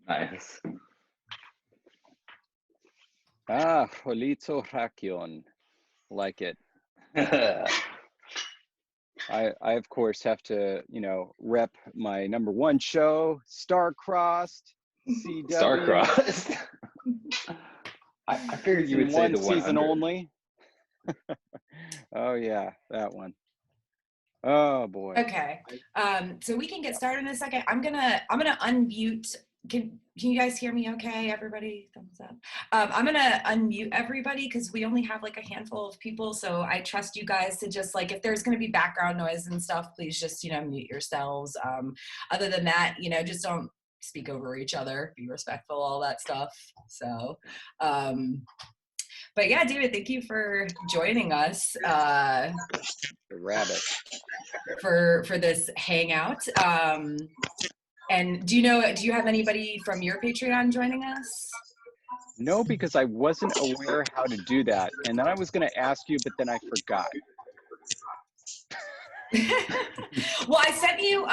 Nice. Holito Rakion. Like it. I of course have to, rep my number one show, Star-Crossed, CW. Star-Crossed. I figured you would say the 100. Season only. Oh yeah, that one. Oh boy. Okay. So we can get started in a second. I'm gonna unmute. Can you guys hear me okay? Everybody, thumbs up. I'm gonna unmute everybody because we only have like a handful of people. So I trust you guys to just like, if there's gonna be background noise and stuff, please just, mute yourselves. Other than that, just don't speak over each other, be respectful, all that stuff. So, but yeah, David, thank you for joining us. The rabbit. For this hangout. And do you have anybody from your Patreon joining us? No, because I wasn't aware how to do that. And then I was going to ask you, but then I forgot. Well, I sent you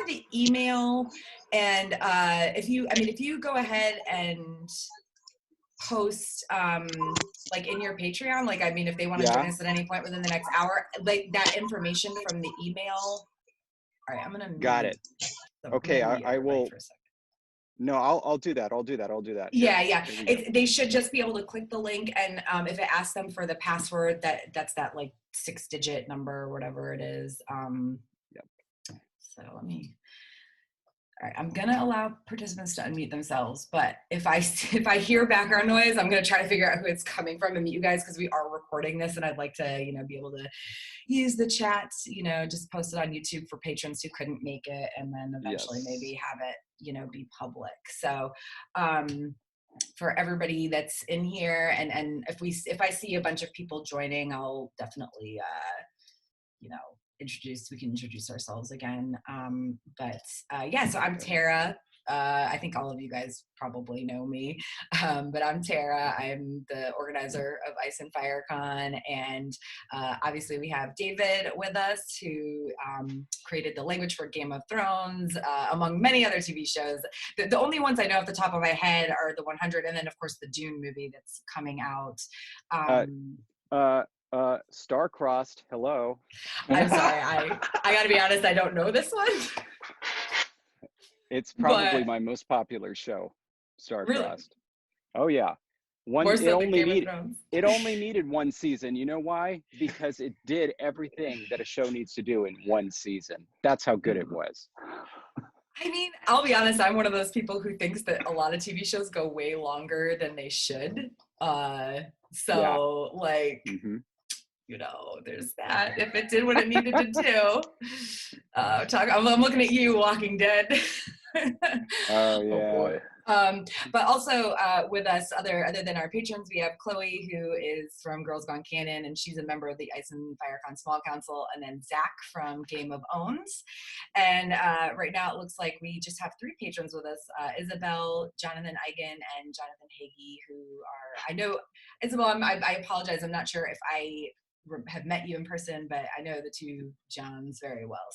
the email, and if you go ahead and post like in your Patreon, like if they want to join us at any point within the next hour, like that information from the email. All right, I'm gonna got it. Okay, I will. No, I'll do that. I'll do that. Yeah. They should just be able to click the link, and if it asks them for the password, that's that like 6-digit number or whatever it is. Yep. So let me. All right, I'm gonna allow participants to unmute themselves, but if I hear background noise, I'm gonna try to figure out who it's coming from and mute you guys because we are recording this, and I'd like to, be able to use the chat, just post it on YouTube for patrons who couldn't make it, and then eventually maybe have it, be public. So, for everybody that's in here, and if I see a bunch of people joining, I'll definitely, we can introduce ourselves again. So I'm Tara. I think all of you guys probably know me, but I'm Tara. I'm the organizer of Ice and Fire Con, and obviously we have David with us, who created the language for Game of Thrones, among many other TV shows. The only ones I know off the top of my head are the 100, and then of course the Dune movie that's coming out. Star-Crossed. Hello. I'm sorry. I got to be honest. I don't know this one. It's probably my most popular show, Star-Crossed. Really? Oh yeah. It only needed one season. You know why? Because it did everything that a show needs to do in one season. That's how good it was. I'll be honest. I'm one of those people who thinks that a lot of TV shows go way longer than they should. There's that. If it did what it needed to do. I'm looking at you, Walking Dead. Oh yeah. Oh boy. But also with us, other than our patrons, we have Chloe, who is from Girls Gone Canon, and she's a member of the Ice and Fire Con Small Council, and then Zach from Game of Owns. And right now it looks like we just have 3 patrons with us, Isabel, Jonathan Eigen, and Jonathan Hagee, who are, I know, Isabel, I apologize, I'm not sure if I have met you in person, but I know the 2 Johns very well.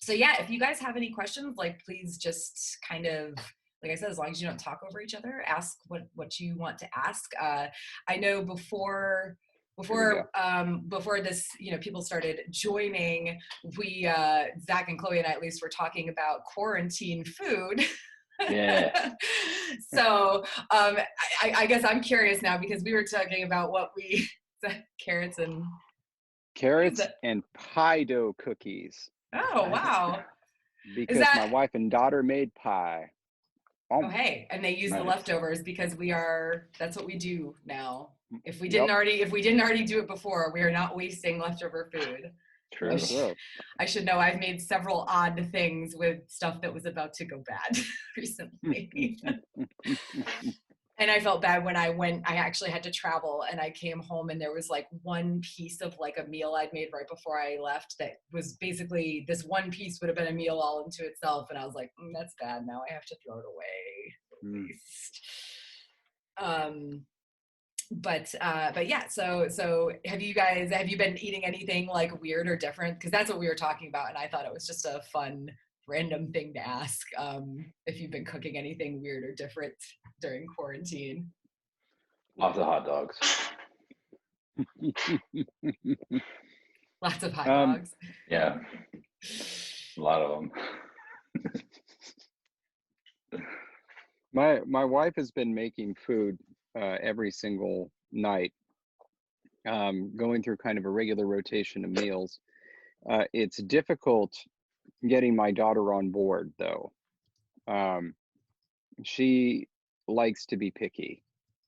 So yeah, if you guys have any questions, like please just kind of, like I said, as long as you don't talk over each other, ask what you want to ask. I know before this, people started joining, we, Zach and Chloe and I at least were talking about quarantine food. Yeah. So I guess I'm curious now, because we were talking about carrots and pie dough cookies. Oh, wow. Because my wife and daughter made pie. Oh, hey, and they use the leftovers because that's what we do now. If we didn't already do it before, we are not wasting leftover food. True. I should know I've made several odd things with stuff that was about to go bad recently. And I felt bad when I actually had to travel, and I came home and there was like one piece of like a meal I'd made right before I left that was basically, this one piece would have been a meal all into itself. And I was like, that's bad. Now I have to throw it away at least. But yeah, so have you been eating anything like weird or different? Because that's what we were talking about, and I thought it was just a fun random thing to ask. If you've been cooking anything weird or different during quarantine. Lots of hot dogs. Lots of hot dogs. Yeah, a lot of them. My wife has been making food every single night, going through kind of a regular rotation of meals. It's difficult getting my daughter on board, though. She likes to be picky,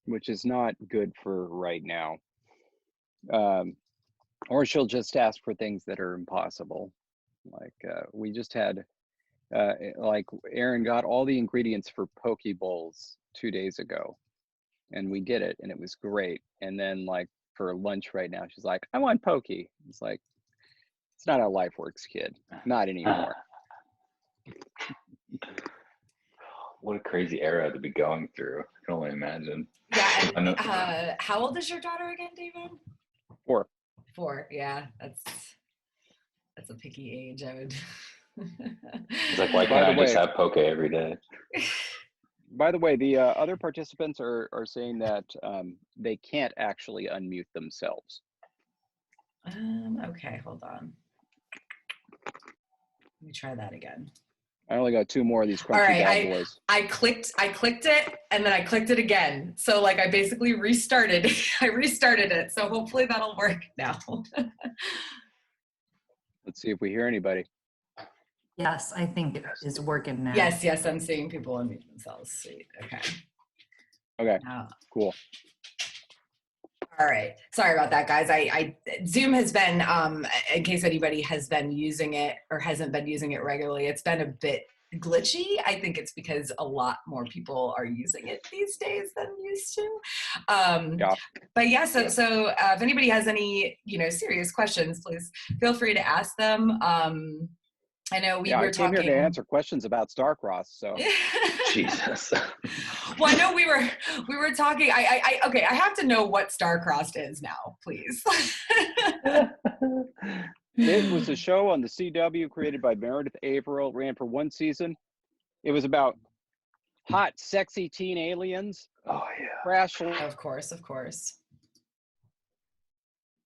which is not good for right now. Or she'll just ask for things that are impossible. Like we just had, like Aaron got all the ingredients for poke bowls 2 days ago, and we did it, and it was great. And then like for lunch right now, she's like, I want poke. It's like, it's not how life works, kid. Not anymore. What a crazy era to be going through. I can only imagine. Yeah. And, how old is your daughter again, David? 4. 4. Yeah, that's a picky age. I would. It's like, why can't I just have poke every day? By the way, the other participants are saying that they can't actually unmute themselves. Okay, hold on. Let me try that again. I only got 2 more of these crunchy All right, bad boys. I clicked it, and then I clicked it again. So like I basically restarted. I restarted it. So hopefully that'll work now. Let's see if we hear anybody. Yes, I think it is working now. Yes, I'm seeing people unmute themselves. Sweet. Okay. Okay. Cool. All right. Sorry about that, guys. Zoom has been, in case anybody has been using it or hasn't been using it regularly, it's been a bit glitchy. I think it's because a lot more people are using it these days than used to. Yeah. But yeah, so if anybody has any, serious questions, please feel free to ask them. I know we were talking. I came here to answer questions about Starcross, so. Jesus. Well, I know we were talking. Okay. I have to know what Starcrossed is now, please. It was a show on the CW created by Meredith Averill. Ran for 1 season. It was about hot, sexy teen aliens. Oh yeah. Crash. Of course.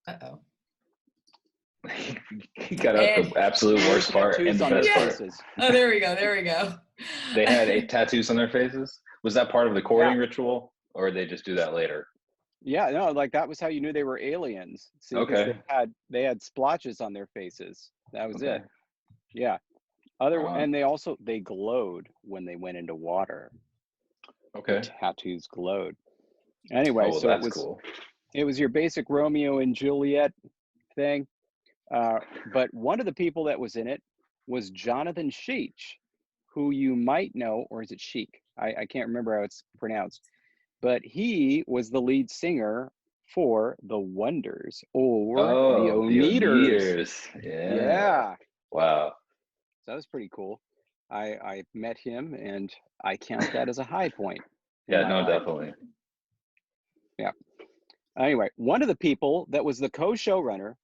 Uh-oh. He got out the absolute worst part and the best part. Oh, there we go. They had tattoos on their faces. Was that part of the courting ritual, or did they just do that later? Yeah, no, like that was how you knew they were aliens. See, okay. They had splotches on their faces. That was it. Yeah. And they glowed when they went into water. Okay. The tattoos glowed. Anyway, so that's cool. It was your basic Romeo and Juliet thing. But one of the people that was in it was Jonathan Sheech, who you might know, or is it Sheik? I can't remember how it's pronounced. But he was the lead singer for the Wonders or the Oneaters. Yeah. Wow. So that was pretty cool. I met him, and I count that as a high point. Yeah, no, definitely. Yeah. Anyway, one of the people that was the co-showrunner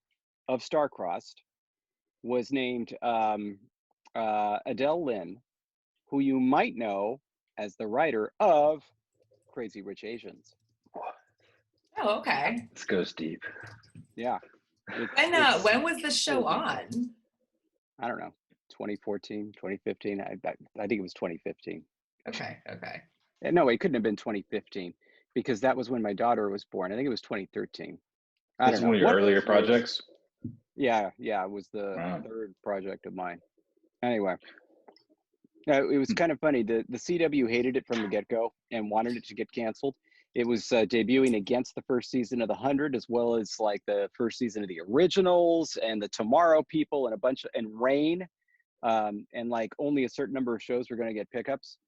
of Starcrossed was named Adele Lynn, who you might know as the writer of Crazy Rich Asians. Oh, okay. This goes deep. Yeah. When was the show on? I don't know. 2014, 2015. I think it was 2015. Okay. No, it couldn't have been 2015 because that was when my daughter was born. I think it was 2013. This is one of your earlier projects? Yeah, it was the third project of mine. Anyway, it was kind of funny. The CW hated it from the get-go and wanted it to get canceled. It was debuting against the first season of The 100, as well as like the first season of The Originals and The Tomorrow People and Rain. And like only a certain number of shows were going to get pickups.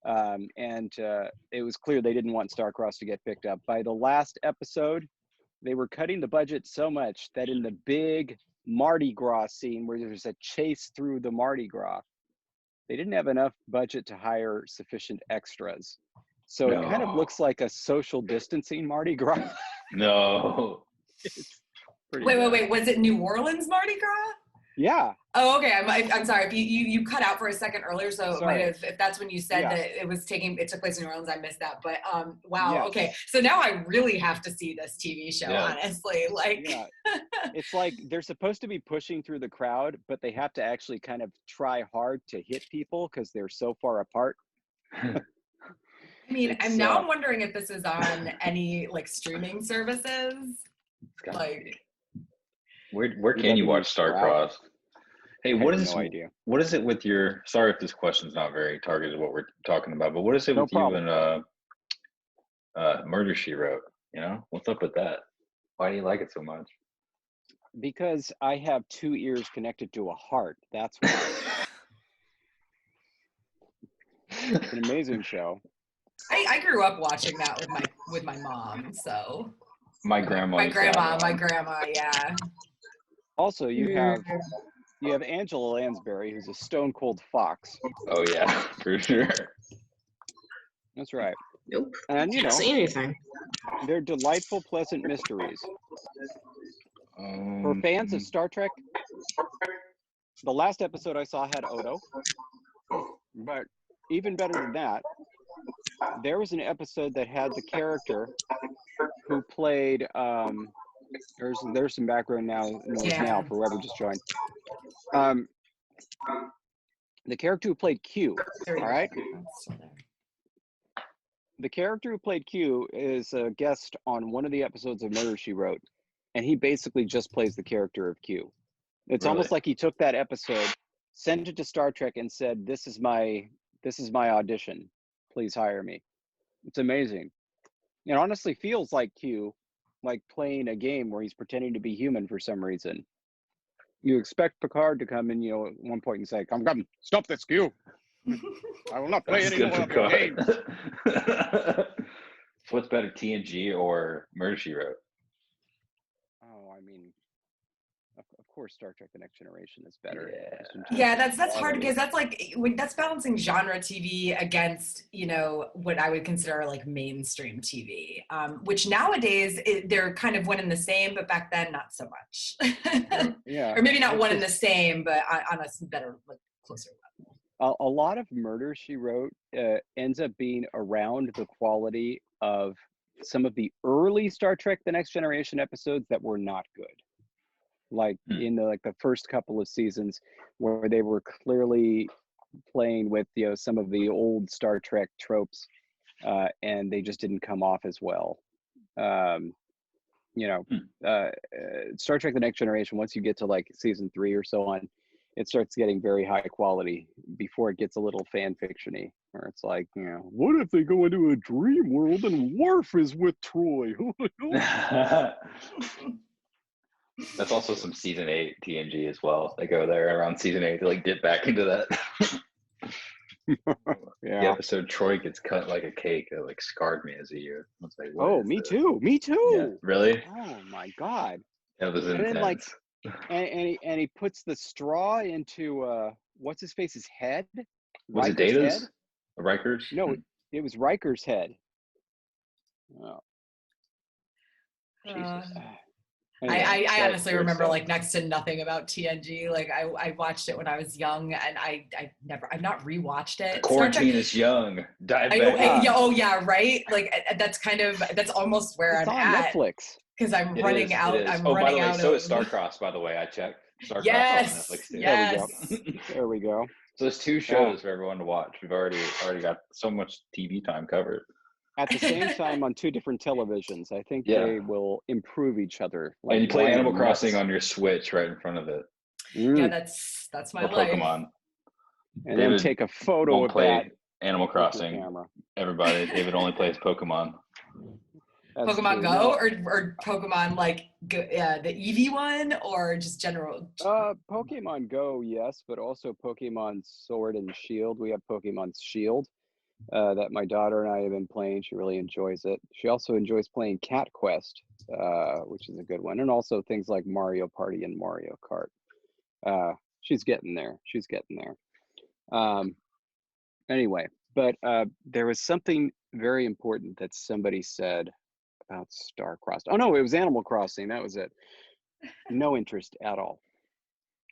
And it was clear they didn't want Starcross to get picked up. By the last episode, they were cutting the budget so much that in the big Mardi Gras scene where there's a chase through the Mardi Gras, they didn't have enough budget to hire sufficient extras. So it kind of looks like a social distancing Mardi Gras. No. Wait. Was it New Orleans Mardi Gras? Yeah. Oh, okay. I'm sorry. If you cut out for a second earlier, so it might Sorry. have, if that's when you said Yeah. that it took place in New Orleans, I missed that. But wow. Yes. Okay. So now I really have to see this TV show. Yeah. Honestly, like. Yeah. It's like they're supposed to be pushing through the crowd, but they have to actually kind of try hard to hit people because they're so far apart. I mean, It's, I'm wondering if this is on any like streaming services. It's gotta Like, be. Where can you watch Starcrossed? Hey, I what have is no idea. what is it with your? Sorry if this question's not very targeted to what we're talking about, but what is it No with problem. you and Murder She Wrote? You know, what's up with that? Why do you like it so much? Because I have 2 ears connected to a heart. That's why. It's an amazing show. I grew up watching that with my mom. So. My grandma. My grandma. Yeah. Also, you have Angela Lansbury, who's a stone cold fox. Oh yeah, for sure. That's right. Nope. And you Can't know, see anything. they're delightful, pleasant mysteries. For fans of Star Trek, the last episode I saw had Odo. But even better than that, there was an episode that had the character who played there's some background noise now for whoever just joined. The character who played Q, all right? The character who played Q is a guest on one of the episodes of Murder, She Wrote, and he basically just plays the character of Q. It's almost like he took that episode, sent it to Star Trek, and said, "This is my audition. Please hire me." It's amazing. It honestly feels like Q, like playing a game where he's pretending to be human for some reason. You expect Picard to come in, at one point and say, "Come, stop this, Q. I will not play any more of your games." So what's better, TNG or Murder, She Wrote? Oh, I mean, of course, Star Trek: The Next Generation is better. Yeah, that's hard because that's like that's balancing genre TV against what I would consider like mainstream TV, which nowadays they're kind of one and the same, but back then not so much. Yeah, or maybe not one and the same, but on a better, like closer level. A lot of Murder, She Wrote ends up being around the quality of some of the early Star Trek: The Next Generation episodes that were not good. Like in the first couple of seasons where they were clearly playing with some of the old Star Trek tropes and they just didn't come off as well. Star Trek: The Next Generation, once you get to like season 3 or so on, it starts getting very high quality before it gets a little fan fiction-y, where it's like, what if they go into a dream world and Worf is with Troy? That's also some season 8 TNG as well. They go there around season 8 to like dip back into that. Yeah. The episode Troy gets cut like a cake. It like scarred me as a youth. I was like, oh, me too. Me too. Yeah, really? Oh my God. It was intense. And then and he puts the straw into what's his face's head? Was Riker's it Data's? head? Riker's? No, it was Riker's head. Oh. Jesus. Anyway, I honestly remember like next to nothing about TNG. Like I watched it when I was young, and I've not rewatched it. Quarantine is young. Dive back. Yeah, right. Like that's almost where it's I'm on at. Netflix. Because I'm running out. I'm by running the way, out so of. is Starcrossed, by the way. I checked. Starcrossed Yes. on Netflix too. Yes. There we go. So there's 2 shows for everyone to watch. We've already got so much TV time covered. At the same time on 2 different televisions. I think they will improve each other. Like and you play Animal Crossing on your Switch right in front of it. Yeah, that's my life. Pokemon. And David then take a photo of that. Animal Crossing. Everybody, David only plays Pokemon. That's Pokemon true. Go or Pokemon like the Eevee one or just general? Pokemon Go, yes, but also Pokemon Sword and Shield. We have Pokemon Shield that my daughter and I have been playing. She really enjoys it. She also enjoys playing Cat Quest, which is a good one, and also things like Mario Party and Mario Kart. She's getting there. Anyway, but there was something very important that somebody said about Starcrossed. Oh no, it was Animal Crossing. That was it. No interest at all.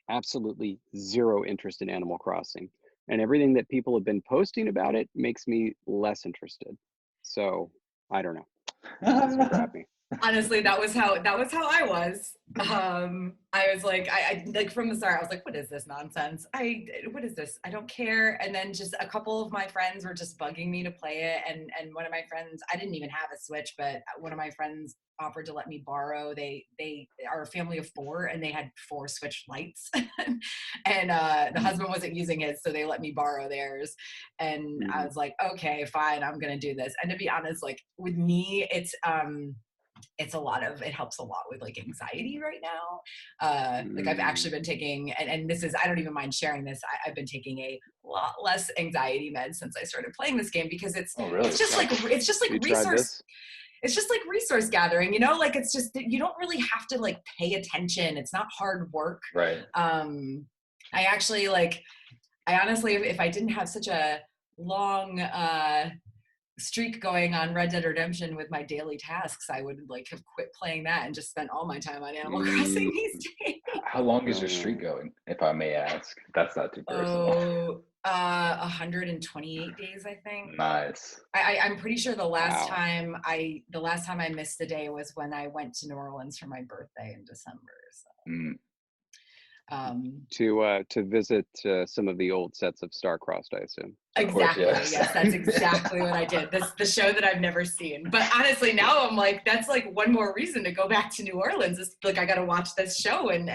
absolutely zero interest in Animal Crossing. And everything that people have been posting about it makes me less interested. So I don't know. Doesn't grab me. Honestly, that was how I was. I was like, I like from the start, I was like, what is this nonsense? What is this? I don't care. And then just a couple of my friends were just bugging me to play it. And one of my friends, I didn't even have a Switch, but one of my friends offered to let me borrow. They are a family of 4 and they had 4 Switch Lights. And the husband wasn't using his, so they let me borrow theirs. And I was like, okay, fine, I'm gonna do this. And to be honest, like with me, it's a lot of, it helps a lot with like anxiety right now. Like I've actually been taking, and this is, I don't even mind sharing this, I've been taking a lot less anxiety meds since I started playing this game, because it's just like resource, it's just like resource gathering, you know, like it's just, you don't really have to like pay attention. It's not hard work. Right. I honestly, if I didn't have such a long, streak going on Red Dead Redemption with my daily tasks, I would like have quit playing that and just spent all my time on Animal Crossing these days. How long is your streak going, if I may ask? That's not too personal. 128 days, I think. Nice. I'm pretty sure the last time I missed a day was when I went to New Orleans for my birthday in December. So. To visit some of the old sets of Starcrossed, I assume. Exactly. Course, yes, that's exactly what I did. The show that I've never seen. But honestly, now I'm like, that's like one more reason to go back to New Orleans. It's like I got to watch this show and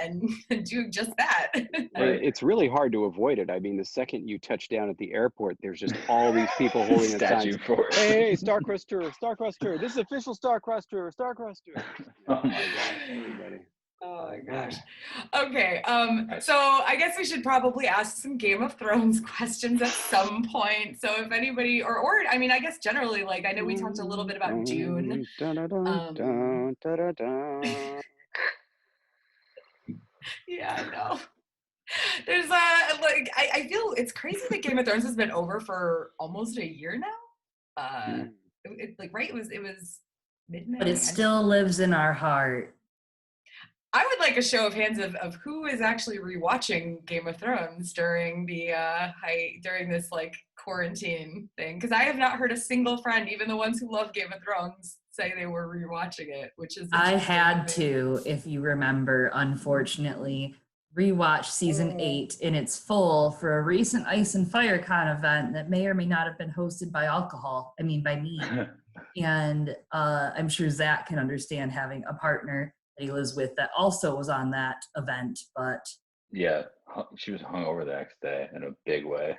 do just that. Right. It's really hard to avoid it. I mean, the second you touch down at the airport, there's just all these people holding the signs. Hey, Starcrossed tour, Starcrossed tour. This is official Starcrossed tour, Starcrossed tour. Oh my God. Everybody. Oh my gosh. Okay. So I guess we should probably ask some Game of Thrones questions at some point. So if anybody, or I mean, I guess generally, like I know we talked a little bit about Dune. Yeah, I know. There's like I feel it's crazy that Game of Thrones has been over for almost a year now. Right? It was midnight. But it still lives in our heart. I would like a show of hands of who is actually rewatching Game of Thrones during the during this like quarantine thing, because I have not heard a single friend, even the ones who love Game of Thrones, say they were rewatching it, which is I had to, if you remember, unfortunately, rewatch season 8 in its full for a recent Ice and Fire Con event that may or may not have been hosted by by me. And I'm sure Zach can understand having a partner that he lives with that also was on that event, but yeah, she was hungover the next day in a big way.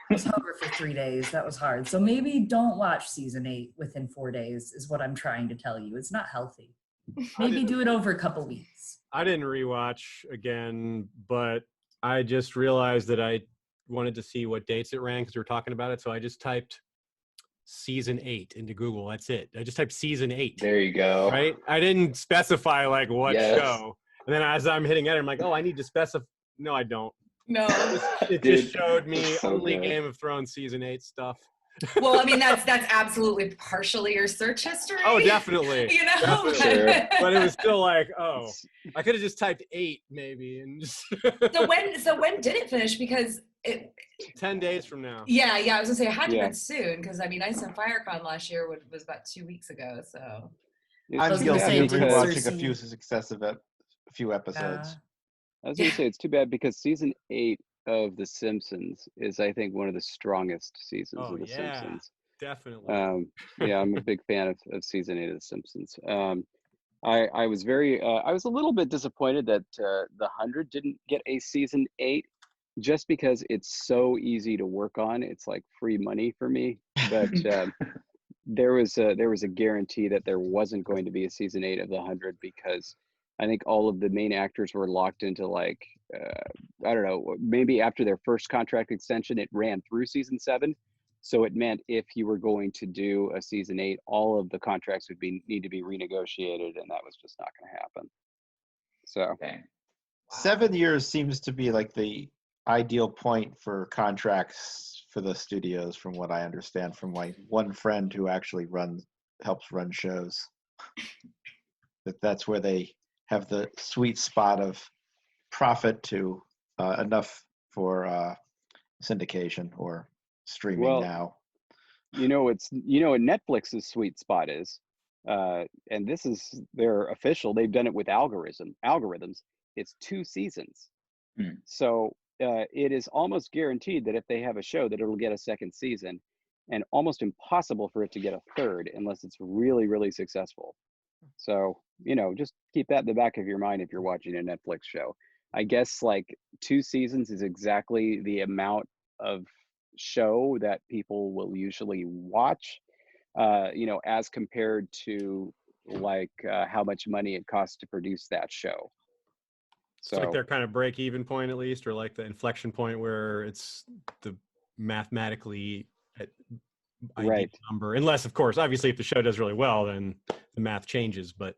I was hungover for 3 days. That was hard. So maybe don't watch season 8 within 4 days is what I'm trying to tell you. It's not healthy. Maybe do it over a couple weeks. I didn't rewatch again, but I just realized that I wanted to see what dates it ran because we were talking about it. So I just typed season 8 into Google. That's it. I just typed season 8. There you go. Right? I didn't specify like what show. And then as I'm hitting enter, I'm like, oh, I need to specify. No, I don't. No. It just showed me only Game of Thrones season 8 stuff. Well, I mean, that's absolutely partially your search history. Oh, definitely. You know? Definitely. Sure. But it was still like, oh, I could have just typed 8 maybe. And just So when did it finish? Because 10 days from now. Yeah, I was gonna say it had to be soon, because I mean, Ice and FireCon last year was about 2 weeks ago. So I'm guilty of rewatching a few successive few episodes. I was gonna say it's too bad because season 8 of The Simpsons is, I think, one of the strongest seasons of The Simpsons. Definitely. I'm a big fan of season 8 of The Simpsons. I was a little bit disappointed that The 100 didn't get a season 8, just because it's so easy to work on. It's like free money for me. But there was a guarantee that there wasn't going to be a season 8 of The 100 because I think all of the main actors were locked into like, I don't know, maybe after their first contract extension, it ran through season 7. So it meant if you were going to do a season 8, all of the contracts would need to be renegotiated, and that was just not going to happen. So 7 years seems to be like the ideal point for contracts for the studios, from what I understand from my one friend who actually helps run shows. That's where they have the sweet spot of profit to enough for syndication or streaming Well, now. you know, what Netflix's sweet spot is, and this is their official. They've done it with algorithms. It's 2 seasons. So it is almost guaranteed that if they have a show, that it'll get a second season, and almost impossible for it to get a third unless it's really, really successful. So, you know, just keep that in the back of your mind if you're watching a Netflix show. I guess like 2 seasons is exactly the amount of show that people will usually watch, you know, as compared to like how much money it costs to produce that show. So like their kind of break even point at least, or like the inflection point where it's the mathematically ideal right number. Unless, of course, obviously if the show does really well, then the math changes. But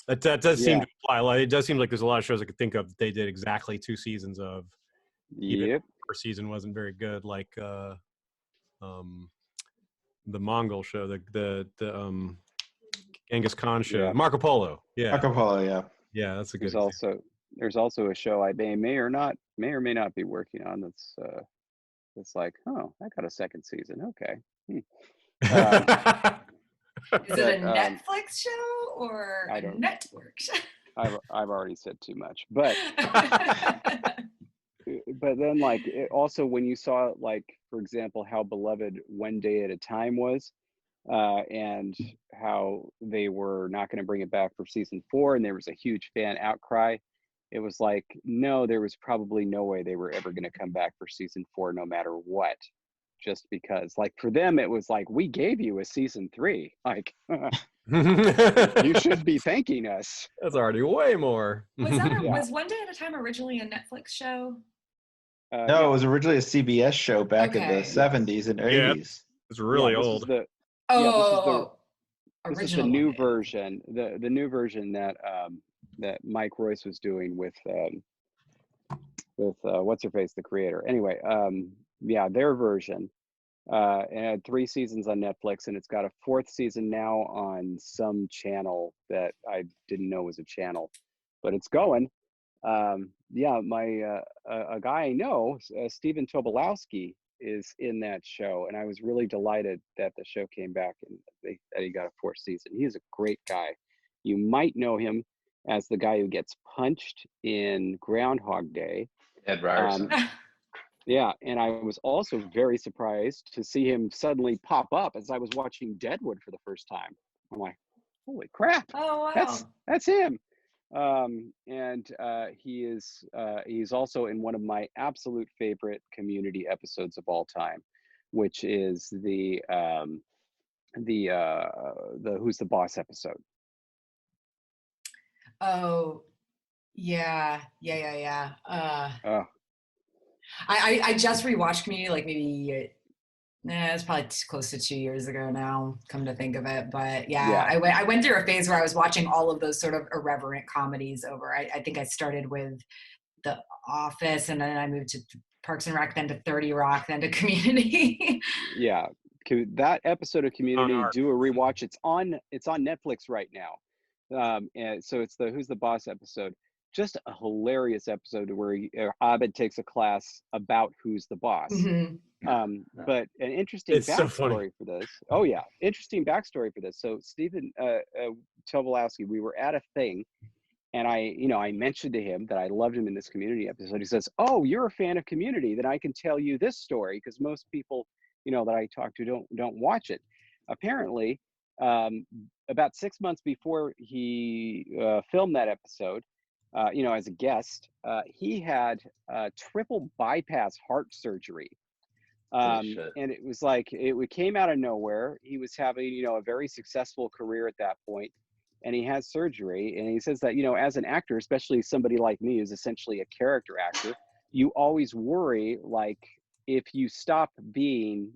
that does seem to apply. Like, it does seem like there's a lot of shows I could think of that they did exactly 2 seasons of. Even if the first season wasn't very good, like the Mongol show, the Genghis Khan show, Marco Polo. Yeah. Marco Polo, yeah. Yeah, that's a good There's also a show I may or may not be working on that's it's like, oh, I got a second season. Okay. Is it a Netflix show or a network show? I've already said too much, but then like also when you saw, like, for example, how beloved One Day at a Time was, and how they were not going to bring it back for season 4, and there was a huge fan outcry. It was like, no, there was probably no way they were ever going to come back for season 4, no matter what. Just because, like, for them, it was like, we gave you a season 3. Like, you should be thanking us. That's already way more. Was One Day at a Time originally a Netflix show? No, it was originally a CBS show back in the 70s and 80s. Yeah, it's really old. This is the new version. The new version that that Mike Royce was doing with what's her face, the creator. Anyway, yeah, their version. It had 3 seasons on Netflix, and it's got a 4th season now on some channel that I didn't know was a channel, but it's going. Yeah, a guy I know, Stephen Tobolowsky, is in that show, and I was really delighted that the show came back and that he got a 4th season. He's a great guy. You might know him as the guy who gets punched in Groundhog Day. Ed Ryerson. Yeah, and I was also very surprised to see him suddenly pop up as I was watching Deadwood for the first time. I'm like, holy crap! Oh wow, that's him. And he's also in one of my absolute favorite Community episodes of all time, which is the Who's the Boss episode. Oh yeah. I just rewatched Community, like maybe it's probably close to 2 years ago now, come to think of it. But yeah. I went through a phase where I was watching all of those sort of irreverent comedies over. I think I started with The Office, and then I moved to Parks and Rec, then to 30 Rock, then to Community. Yeah, that episode of Community, do a rewatch. It's on Netflix right now. And so it's the Who's the Boss episode. Just a hilarious episode where Abed takes a class about who's the boss. Mm-hmm. But an interesting backstory for this. Oh yeah, interesting backstory for this. So Stephen Tobolowsky, we were at a thing, and I mentioned to him that I loved him in this Community episode. He says, "Oh, you're a fan of Community, then I can tell you this story, because most people, that I talk to don't watch it." Apparently, about 6 months before he filmed that episode, as a guest, he had triple bypass heart surgery. And it was like, it came out of nowhere. He was having, a very successful career at that point, and he has surgery. And he says that, as an actor, especially somebody like me who's essentially a character actor, you always worry, like, if you stop being,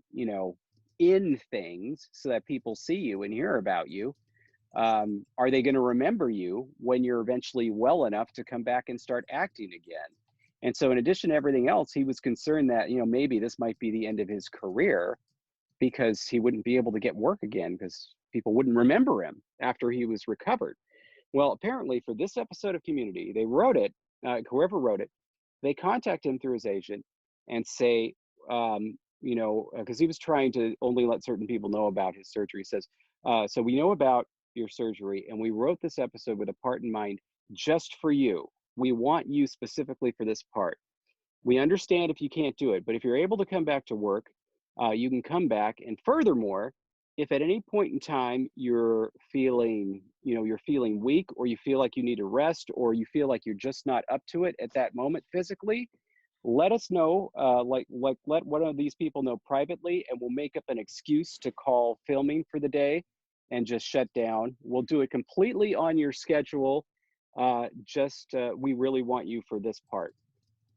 in things so that people see you and hear about you, are they going to remember you when you're eventually well enough to come back and start acting again? And so in addition to everything else, he was concerned that, maybe this might be the end of his career, because he wouldn't be able to get work again because people wouldn't remember him after he was recovered. Well, apparently for this episode of Community, they wrote it, whoever wrote it, they contact him through his agent and say, you know, because he was trying to only let certain people know about his surgery. He says, so we know about your surgery, and we wrote this episode with a part in mind just for you. We want you specifically for this part. We understand if you can't do it, but if you're able to come back to work, you can come back. And furthermore, if at any point in time you're feeling, you know, you're feeling weak, or you feel like you need a rest, or you feel like you're just not up to it at that moment physically, let us know, like let one of these people know privately, and we'll make up an excuse to call filming for the day and just shut down. We'll do it completely on your schedule. We really want you for this part.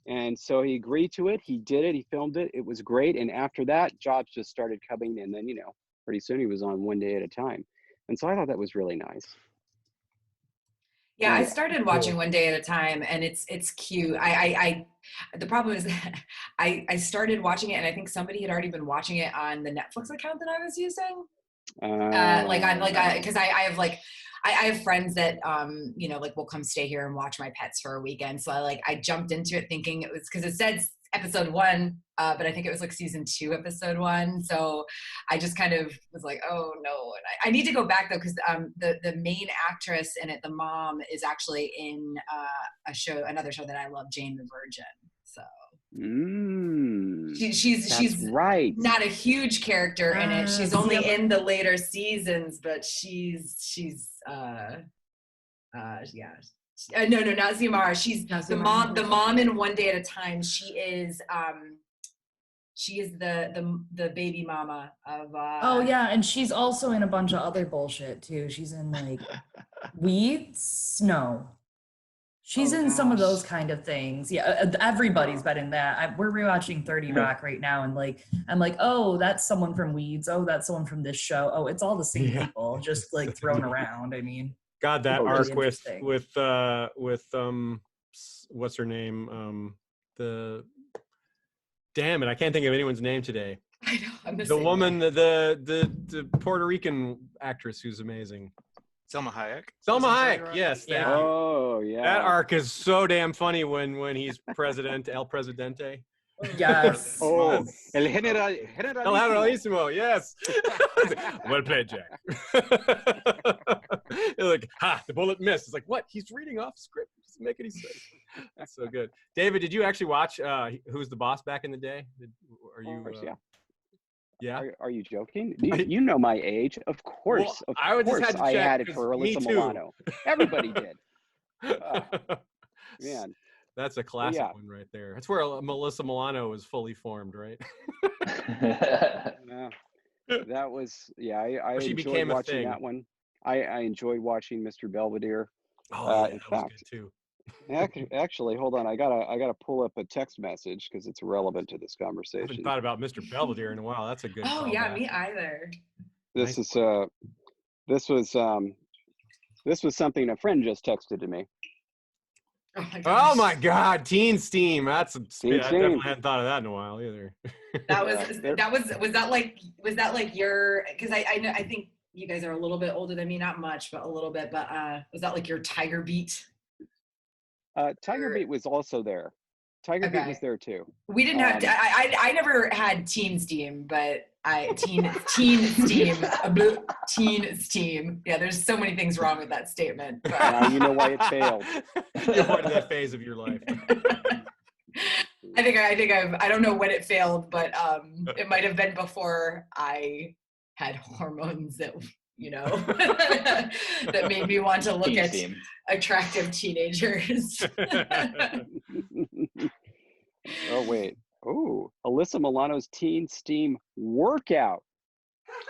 And so he agreed to it. He did it. He filmed it. It was great. And after that, jobs just started coming. And then, you know, pretty soon he was on One Day at a Time. And so I thought that was really nice. Yeah, I Anyway, started watching One Day at a Time, and it's cute. The problem is I started watching it, and I think somebody had already been watching it on the Netflix account that I was using. Because I have friends that you know, like, will come stay here and watch my pets for a weekend. So I jumped into it thinking it was, because it said episode 1, but I think it was like season 2, episode 1. So I just kind of was like, oh no. And I need to go back though, because the main actress in it, the mom, is actually in another show that I love, Jane the Virgin. So she's right. Not a huge character in it. She's only in the later seasons, but she's yeah. No, not Xiomara. She's the mom. The mom in One Day at a Time. She is the baby mama of. Oh yeah, and she's also in a bunch of other bullshit too. She's in like Weeds. No, she's in some of those kind of things. Yeah, everybody's been in that. We're rewatching 30 Rock right now, and like I'm like, oh, that's someone from Weeds. Oh, that's someone from this show. Oh, it's all the same people, just like thrown around. I mean. God, that arc really with what's her name? Damn it, I can't think of anyone's name today. I know. I'm the woman, the Puerto Rican actress who's amazing. Salma Hayek. Salma Hayek, yes. Yeah. Oh yeah. That arc is so damn funny when he's president, El Presidente. Yes. Oh, El Generalissimo, yes. Well played, Jack. You're like, the bullet missed. It's like, what? He's reading off script. It doesn't make any sense. That's so good. David, did you actually watch Who's the Boss back in the day? Are you? Of course, yeah. Yeah. Are you joking? You know my age. Of course. Well, I had it for Alyssa Milano. Everybody did. Man. That's a classic one right there. That's where Melissa Milano was fully formed, right? Yeah. That was, I enjoyed watching that one. I enjoyed watching Mr. Belvedere. In fact, was good too. Actually, hold on. I gotta pull up a text message because it's relevant to this I conversation. haven't thought about Mr. Belvedere in a while. That's a good. Oh yeah, me either. This was something a friend just texted to me. Oh my God, Teen Steam. I Steam. definitely hadn't thought of that in a while either. Was that like your, because I think you guys are a little bit older than me, not much, but a little bit, but was that like your Tiger Beat? Tiger Beat was also there. Tiger Beat was there too. We didn't have, I never had Teen Steam, but Teen Steam. Yeah, there's so many things wrong with that statement. But. Now you know why it failed. You're part of that phase of your life. I don't know when it failed, but it might have been before I had hormones that, you know, that made me want to look at attractive teenagers. Oh wait. Oh, Alyssa Milano's Teen Steam workout.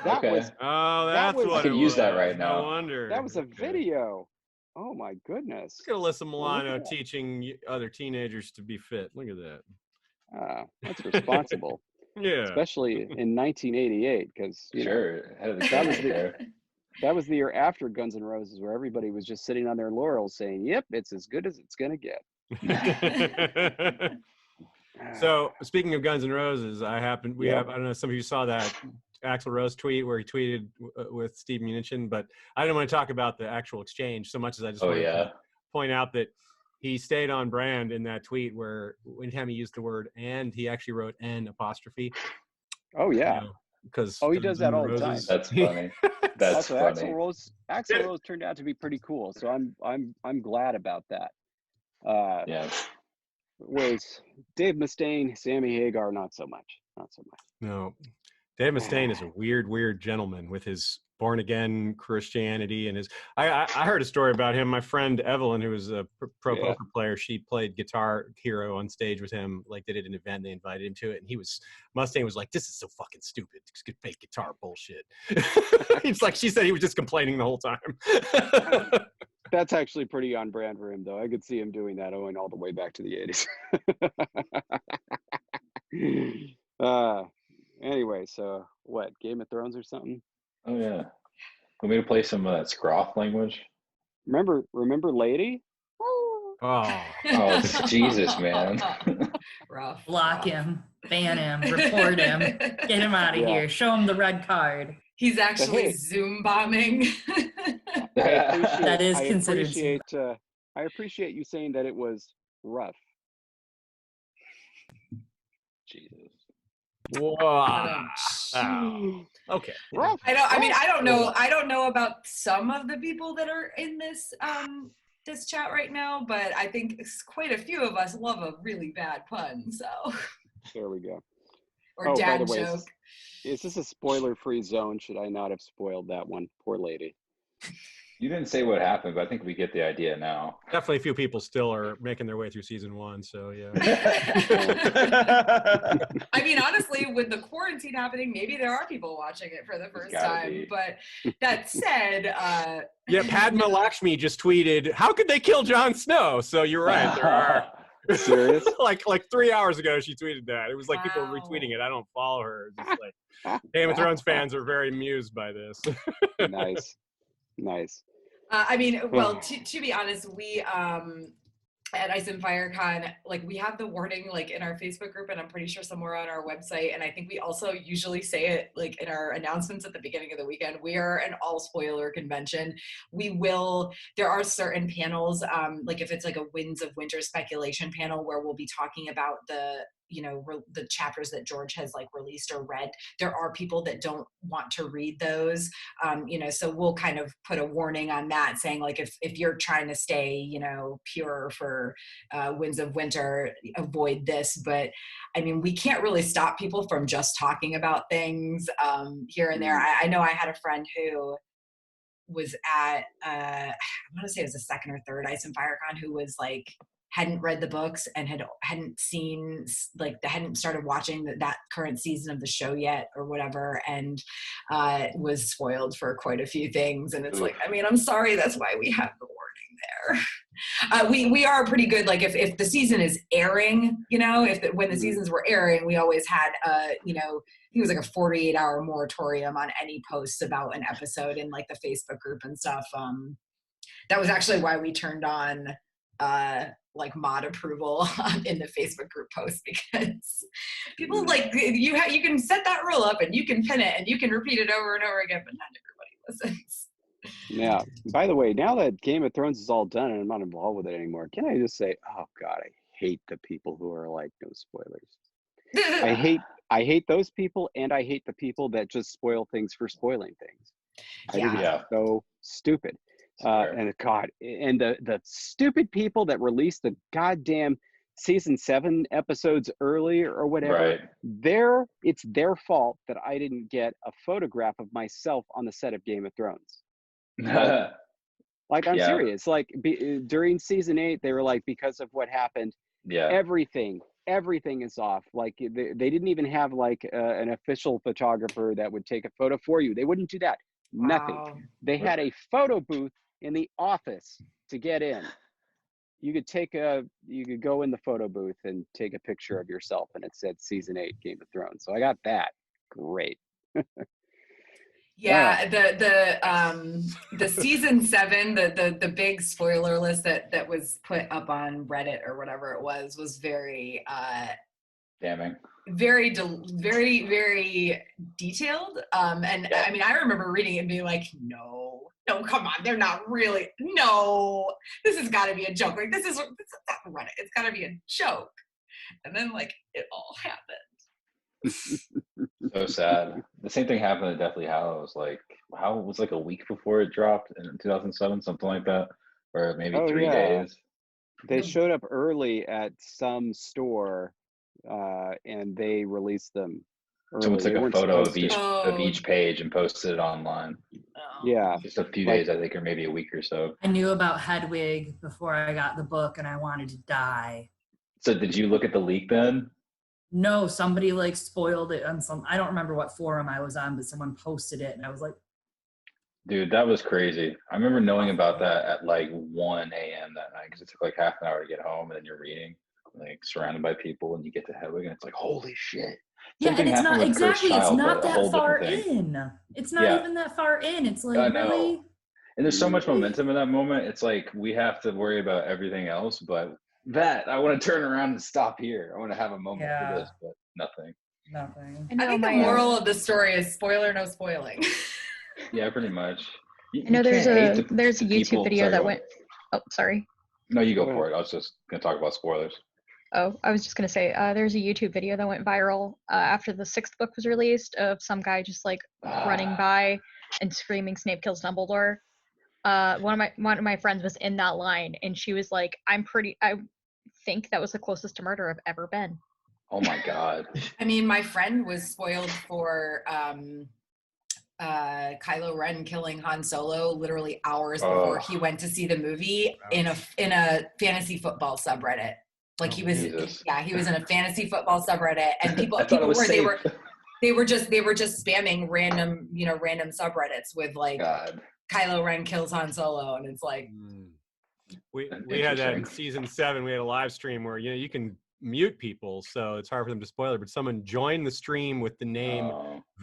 That was. Oh, that's what I can use that right now. No wonder. That was a video. Oh my goodness. Look at Alyssa Milano teaching other teenagers to be fit. Look at that. That's responsible. Yeah. Especially in 1988, because that was the year after Guns N' Roses, where everybody was just sitting on their laurels saying, "Yep, it's as good as it's gonna get." So speaking of Guns N' Roses, I don't know, some of you saw that Axl Rose tweet where he tweeted with Steve Munition, but I didn't want to talk about the actual exchange so much as I just wanted to point out that he stayed on brand in that tweet where anytime he used the word "and," he actually wrote "N apostrophe." Oh yeah. Because He does that all the time. That's funny. That's also, funny. Axl Rose turned out to be pretty cool, so I'm glad about that. Yeah. Whereas Dave Mustaine, Sammy Hagar, not so much. No, Dave Mustaine is a weird gentleman with his born again Christianity and his. I heard a story about him. My friend Evelyn, who was a pro poker player, she played Guitar Hero on stage with him. Like they did an event, they invited him to it, and Mustaine was like, "This is so fucking stupid. It's good fake guitar bullshit." It's like she said he was just complaining the whole time. That's actually pretty on brand for him, though. I could see him doing that going all the way back to the 80s. Anyway, so what? Game of Thrones or something? Oh yeah. Want me to play some Scroff language? Remember Lady? Oh, Jesus, man. Rough. Block him, ban him, report him, get him out of here, show him the red card. He's actually Zoom bombing. That is considered. I appreciate you saying that it was rough. Jesus. whoa. Okay. Rough. I don't know about some of the people that are in this this chat right now, but I think quite a few of us love a really bad pun. So there we go. Or dad by the way, joke. Is this a spoiler-free zone? Should I not have spoiled that one? Poor lady. You didn't say what happened, but I think we get the idea now. Definitely a few people still are making their way through season 1, so yeah. I mean, honestly, with the quarantine happening, maybe there are people watching it for the first time. Be. But that said, yeah, Padma Lakshmi just tweeted, "How could they kill Jon Snow?" So you're right, there are. Serious? like 3 hours ago, she tweeted that. It was like people retweeting it. I don't follow her. Just like Game of Thrones fans are very amused by this. Nice. I mean, well, to be honest, we at Ice and Fire Con, like we have the warning like in our Facebook group, and I'm pretty sure somewhere on our website. And I think we also usually say it like in our announcements at the beginning of the weekend. We are an all spoiler convention. There are certain panels, like if it's like a Winds of Winter speculation panel where we'll be talking about the chapters that George has like released or read. There are people that don't want to read those, so we'll kind of put a warning on that saying like, if you're trying to stay, pure for Winds of Winter, avoid this. But I mean, we can't really stop people from just talking about things here and there. I know I had a friend who was at, I want to say it was the second or third Ice and Fire Con, who was like, hadn't read the books and hadn't seen, like, hadn't started watching that current season of the show yet or whatever, and was spoiled for quite a few things. And it's like, I mean, I'm sorry, that's why we have the warning there. We are pretty good, like if the season is airing, when the seasons were airing, we always had I think it was like a 48-hour moratorium on any posts about an episode in like the Facebook group and stuff. That was actually why we turned on like mod approval in the Facebook group post, because people like you can set that rule up and you can pin it and you can repeat it over and over again, but not everybody listens. Yeah. By the way, now that Game of Thrones is all done and I'm not involved with it anymore, can I just say, oh God, I hate the people who are like, no spoilers. I hate those people, and I hate the people that just spoil things for spoiling things. I think it's so stupid. And God, and the stupid people that released the goddamn season 7 episodes early or whatever, it's their fault that I didn't get a photograph of myself on the set of Game of Thrones. Like I'm serious. Like during season 8, they were like, because of what happened, everything is off. Like they didn't even have like an official photographer that would take a photo for you. They wouldn't do that. Nothing. They had a photo booth in the office to get in. You could go in the photo booth and take a picture of yourself, and it said season 8 Game of Thrones. So I got that. Great. Yeah, the season 7, the big spoiler list that was put up on Reddit or whatever it was very damning. Very, very, very detailed. And I mean, I remember reading it and being like, no, come on, they're not really. No, this has got to be a joke. Like this is not Reddit. It's got to be a joke. And then like it all happened. So sad. The same thing happened to Deathly Hallows. Like how it was like a week before it dropped in 2007, something like that, or maybe 3 days. They showed up early at some store, and they released them early. Someone took a photo of Oh. each page and posted it online. Oh. Yeah. Just a few days, I think, or maybe a week or so. I knew about Hedwig before I got the book, and I wanted to die. So did you look at the leak then? No, somebody like spoiled it on some, I don't remember what forum I was on, but someone posted it, and I was like, Dude, that was crazy. I remember knowing about that at like 1 a.m. that night because it took like half an hour to get home, and then you're reading, like surrounded by people, and you get to Hedwig, and it's like, holy shit. yeah, and it's not exactly, it's not that far in. in. It's not even that far in. It's like, really? And there's so much momentum in that moment. It's like we have to worry about everything else, but that I want to turn around and stop here. I want to have a moment for this, but nothing. Nothing. I think the moral of the story is spoiler, no spoiling. Yeah, pretty much. I know there's a YouTube video that went. Oh, sorry. No, you go for it. I was just gonna talk about spoilers. Oh, I was just gonna say there's a YouTube video that went viral after the 6th book was released of some guy just like running by and screaming Snape kills Dumbledore. One of my friends was in that line, and she was like, I think that was the closest to murder I've ever been. Oh my God. I mean, my friend was spoiled for Kylo Ren killing Han Solo literally hours before he went to see the movie in a fantasy football subreddit. Like he was in a fantasy football subreddit, and people were just spamming random subreddits with like Kylo Ren kills Han Solo, and it's like we had that in season 7. We had a live stream where you can mute people, so it's hard for them to spoil it, but someone joined the stream with the name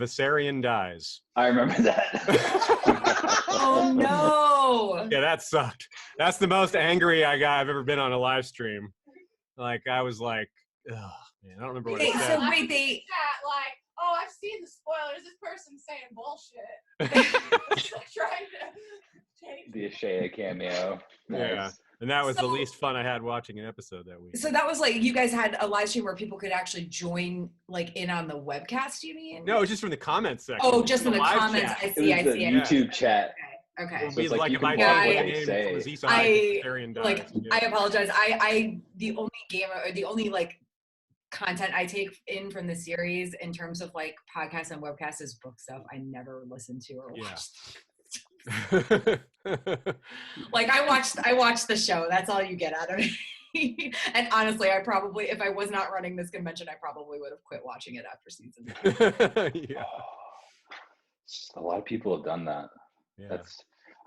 Viserion Dies. I remember that. Oh no. Yeah, that sucked. That's the most angry I've ever been on a live stream. Like I was like, ugh, man, I don't remember what it said. So wait, like, oh, I've seen the spoilers. This person's saying bullshit. Trying to change the Ashea cameo. Nice. Yeah. And that was the least fun I had watching an episode that week. So that was like, you guys had a live stream where people could actually join like in on the webcast, you mean? No, it was just from the comments section. Oh, just in the comments. Chat. I see. YouTube chat. Okay. So like if I apologize. The only game or the only like content I take in from the series in terms of like podcasts and webcasts is book stuff. I never listen to or watch. Like I watched the show. That's all you get out of me. And honestly, I probably, if I was not running this convention, I probably would have quit watching it after season 9. Yeah. A lot of people have done that. Yeah.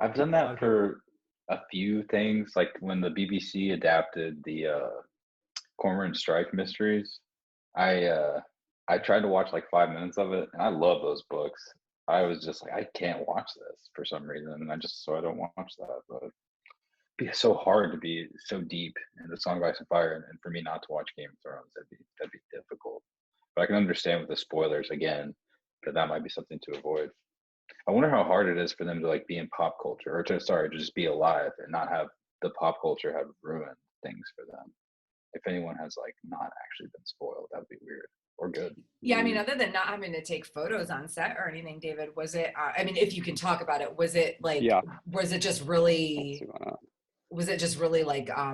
I've done that for a few things, like when the BBC adapted the Cormoran Strike mysteries. I tried to watch like 5 minutes of it, and I love those books. I was just like, I can't watch this for some reason, and I don't watch that. But it'd be so hard to be so deep into Song of Ice and Fire, and for me not to watch Game of Thrones, that'd be difficult. But I can understand with the spoilers again, that might be something to avoid. I wonder how hard it is for them to like be in pop culture, or to just be alive and not have the pop culture have ruined things for them. If anyone has like not actually been spoiled, that'd be weird or good. Yeah, I mean, other than not having to take photos on set or anything, David, was it? I mean, if you can talk about it, was it like? Yeah. Was it just really? Was it just really like? I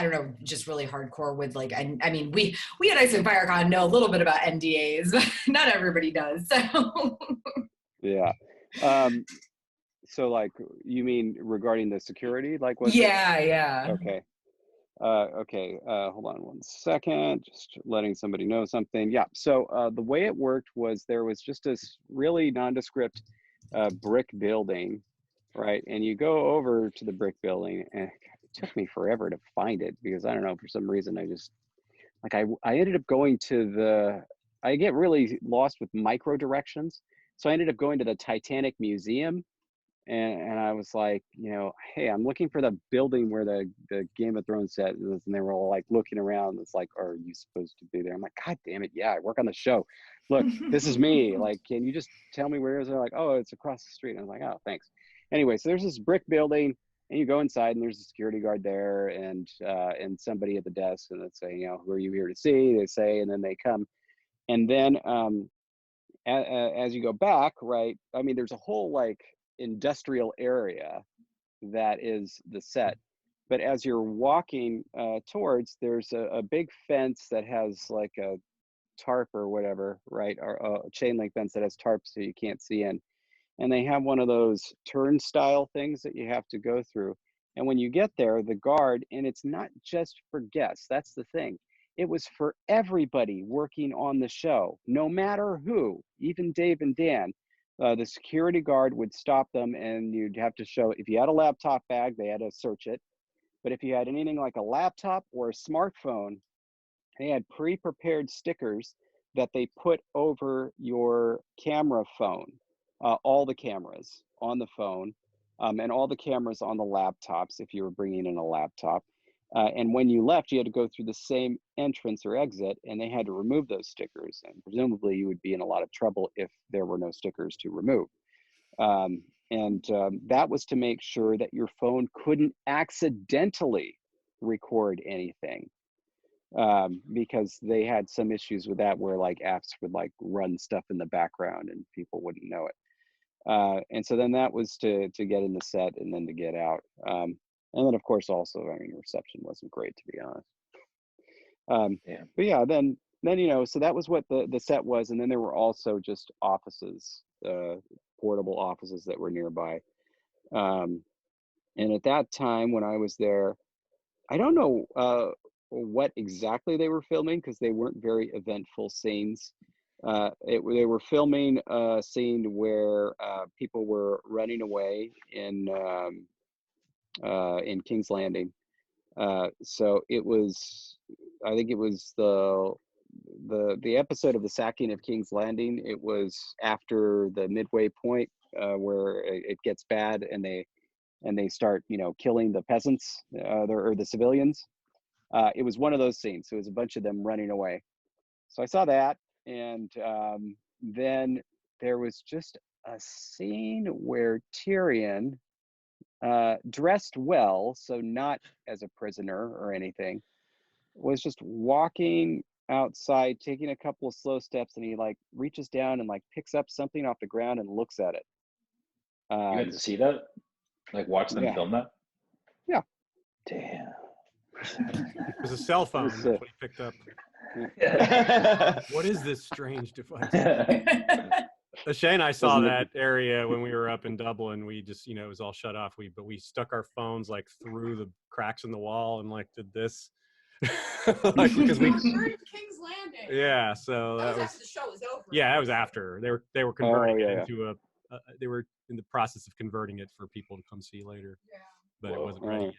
don't know, just really hardcore with like. I mean, we at Ice and Fire Con know a little bit about NDAs, but not everybody does. So. Yeah. So like, you mean regarding the security? Like what? Yeah. Okay. Okay. Hold on 1 second. Just letting somebody know something. Yeah. So the way it worked was there was just this really nondescript brick building, right? And you go over to the brick building, and it took me forever to find it because I don't know, for some reason I just like I ended up going to I get really lost with micro directions. So I ended up going to the Titanic Museum, And I was like, hey, I'm looking for the building where the Game of Thrones set is. And they were all like looking around. It's like, are you supposed to be there? I'm like, God damn it. Yeah, I work on the show. Look, this is me. Like, can you just tell me where it is? They're like, oh, it's across the street. And I was like, oh, thanks. Anyway, so there's this brick building and you go inside and there's a security guard there and somebody at the desk and they say, who are you here to see? They say, and then they come. And then as you go back, right, I mean, there's a whole like industrial area that is the set. But as you're walking towards, there's a big fence that has like a tarp or whatever, right, or a chain link fence that has tarp so you can't see in. And they have one of those turnstile things that you have to go through. And when you get there, the guard, and it's not just for guests, that's the thing. It was for everybody working on the show, no matter who, even Dave and Dan. The security guard would stop them and you'd have to show, if you had a laptop bag, they had to search it. But if you had anything like a laptop or a smartphone, they had pre-prepared stickers that they put over your camera phone, all the cameras on the phone, and all the cameras on the laptops if you were bringing in a laptop. And when you left, you had to go through the same entrance or exit, and they had to remove those stickers. And presumably, you would be in a lot of trouble if there were no stickers to remove. That was to make sure that your phone couldn't accidentally record anything. Because they had some issues with that where like apps would like run stuff in the background and people wouldn't know it. And so then that was to get in the set and then to get out. And then of course also, I mean, reception wasn't great, to be honest. But yeah, then so that was what the set was. And then there were also just offices, portable offices that were nearby. And at that time when I was there, I don't know what exactly they were filming because they weren't very eventful scenes. They were filming a scene where people were running away in King's Landing. So it was, I think it was the episode of the sacking of King's Landing. It was after the midway point where it gets bad and they start, killing the peasants or the civilians. It was one of those scenes. So it was a bunch of them running away. So I saw that. And then there was just a scene where Tyrion, dressed well, so not as a prisoner or anything, was just walking outside, taking a couple of slow steps, and he like reaches down and like picks up something off the ground and looks at it. You had to see that? Like watch them film that? Yeah. Damn. It was a cell phone. That's what he picked up. What is this strange device? Shay and I saw that area when we were up in Dublin. We just, it was all shut off. But we stuck our phones like through the cracks in the wall and like did this. Like, because we King's Landing. Yeah, so that was after the show was over. Yeah, that was after they were converting it into they were in the process of converting it for people to come see later. Yeah, but it wasn't ready yet.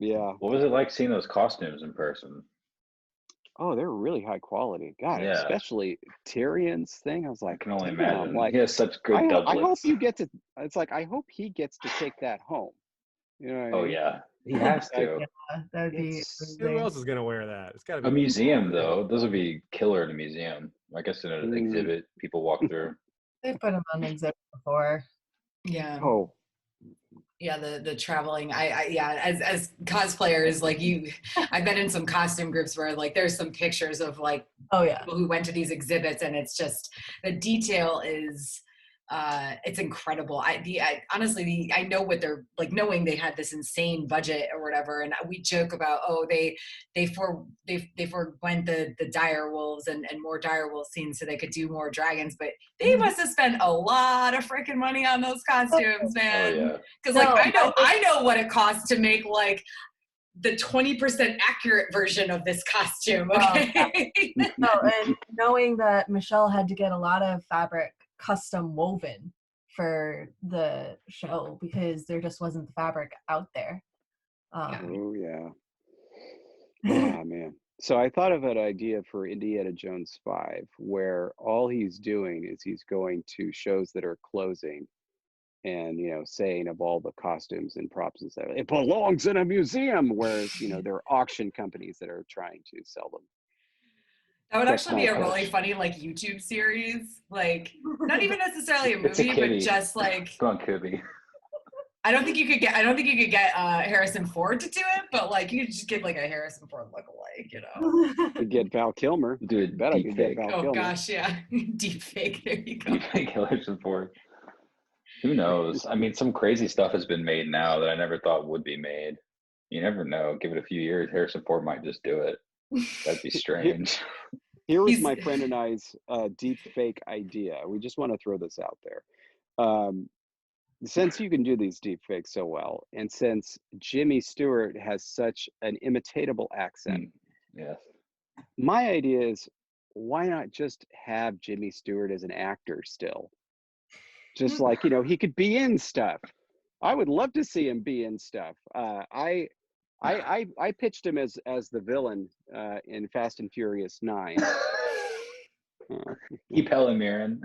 Yeah. What was it like seeing those costumes in person? Oh, they're really high quality. God, especially Tyrion's thing. I was like, I can only imagine. Like, he has such good doublets. I hope you get to. It's like I hope he gets to take that home. You know what I mean? Yeah, he has to. Yeah, that'd be. Who else is gonna wear that? It's gotta be a museum, though. Those would be killer in a museum. I guess in an exhibit, people walk through. They put them on exhibit before. Yeah. Oh. Yeah, the traveling. As cosplayers, like I've been in some costume groups where like there's some pictures of like people who went to these exhibits, and it's just the detail is it's incredible. Honestly, I know what they're like, knowing they had this insane budget or whatever, and we joke about they forwent the dire wolves and more dire wolf scenes so they could do more dragons, but they must have spent a lot of freaking money on those costumes, man. Because I know what it costs to make like the 20% accurate version of this costume. Okay. And knowing that Michelle had to get a lot of fabric custom woven for the show because there just wasn't the fabric out there. Oh man. So I thought of an idea for Indiana Jones 5 where all he's doing is he's going to shows that are closing and saying of all the costumes and props and stuff, it belongs in a museum, whereas there are auction companies that are trying to sell them. That would That's actually be my a really pitch. funny YouTube series, not even necessarily a It's a movie, but kitty. just Go on, Kitty. I don't think you could get Harrison Ford to do it, but you could just get a Harrison Ford lookalike, You get Val Kilmer. Do it Bet I could get deep fake. Val Oh Kilmer. gosh, yeah, deep fake. There you go. Deep fake Harrison Ford. Who knows? I mean, some crazy stuff has been made now that I never thought would be made. You never know. Give it a few years, Harrison Ford might just do it. That'd be strange. Here was my friend and I's deep fake idea. We just want to throw this out there. Since you can do these deep fakes so well, and since Jimmy Stewart has such an imitatable accent, Yes. my idea is, why not just have Jimmy Stewart as an actor still? Just he could be in stuff. I would love to see him be in stuff. I pitched him as the villain in Fast and Furious 9. Keep Helen Mirren.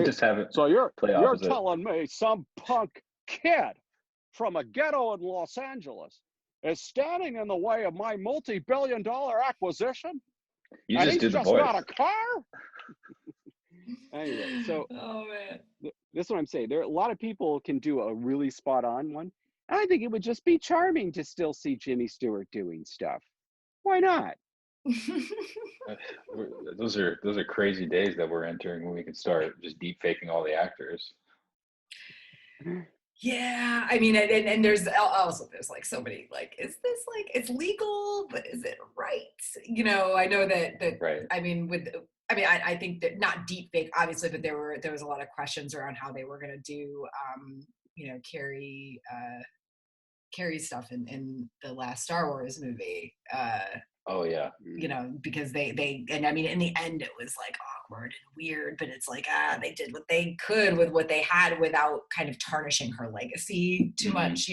Just have it. So you're opposite. telling me some punk kid from a ghetto in Los Angeles is standing in the way of my multi-billion-dollar acquisition? You and just do he's the just voice. got a car? Anyway, so oh man, this is what I'm saying. There are a lot of people can do a really spot on one. And I think it would just be charming to still see Jimmy Stewart doing stuff. Why not? Those are crazy days that we're entering when we can start just deep faking all the actors. Yeah, I mean, and there's also so many is this it's legal, but is it right? I know that right. I think that not deep fake obviously, but there was a lot of questions around how they were going to do Carrie stuff in the last Star Wars movie. Oh yeah. Because they and I mean in the end it was awkward and weird, but it's they did what they could with what they had without kind of tarnishing her legacy too much,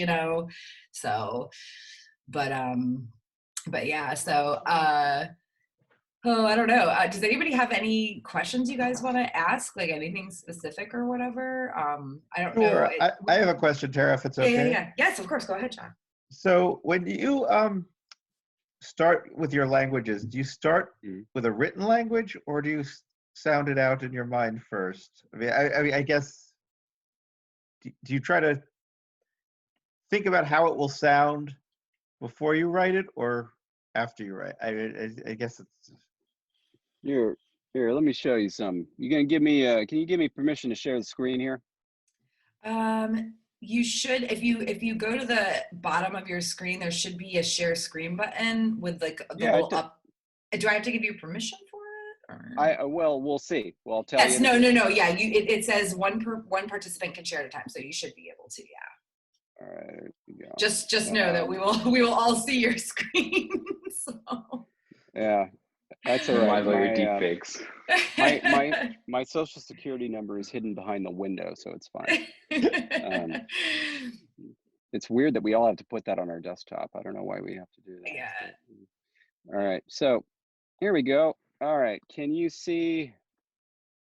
So, but yeah, so oh, I don't know. Does anybody have any questions you guys want to ask? Anything specific or whatever? I don't know. I have a question, Tara, if it's okay. Yeah. Yes, of course. Go ahead, John. So when you start with your languages, do you start with a written language or do you sound it out in your mind first? I mean, I guess, do you try to think about how it will sound before you write it or after you write? I guess it's. Here, let me show you some. You gonna give me? Can you give me permission to share the screen here? You should, if you go to the bottom of your screen, there should be a share screen button with the little up. Do I have to give you permission for it? Or? Well, we'll see. Well, I'll tell you. Yes, no. Yeah, it says one participant can share at a time, so you should be able to. Yeah. All right. There you go. Just know that we will all see your screen. So. Yeah. That's all right. My deep fakes. My social security number is hidden behind the window, so it's fine. It's weird that we all have to put that on our desktop. I don't know why we have to do that. Yeah. All right, so here we go. All right, can you see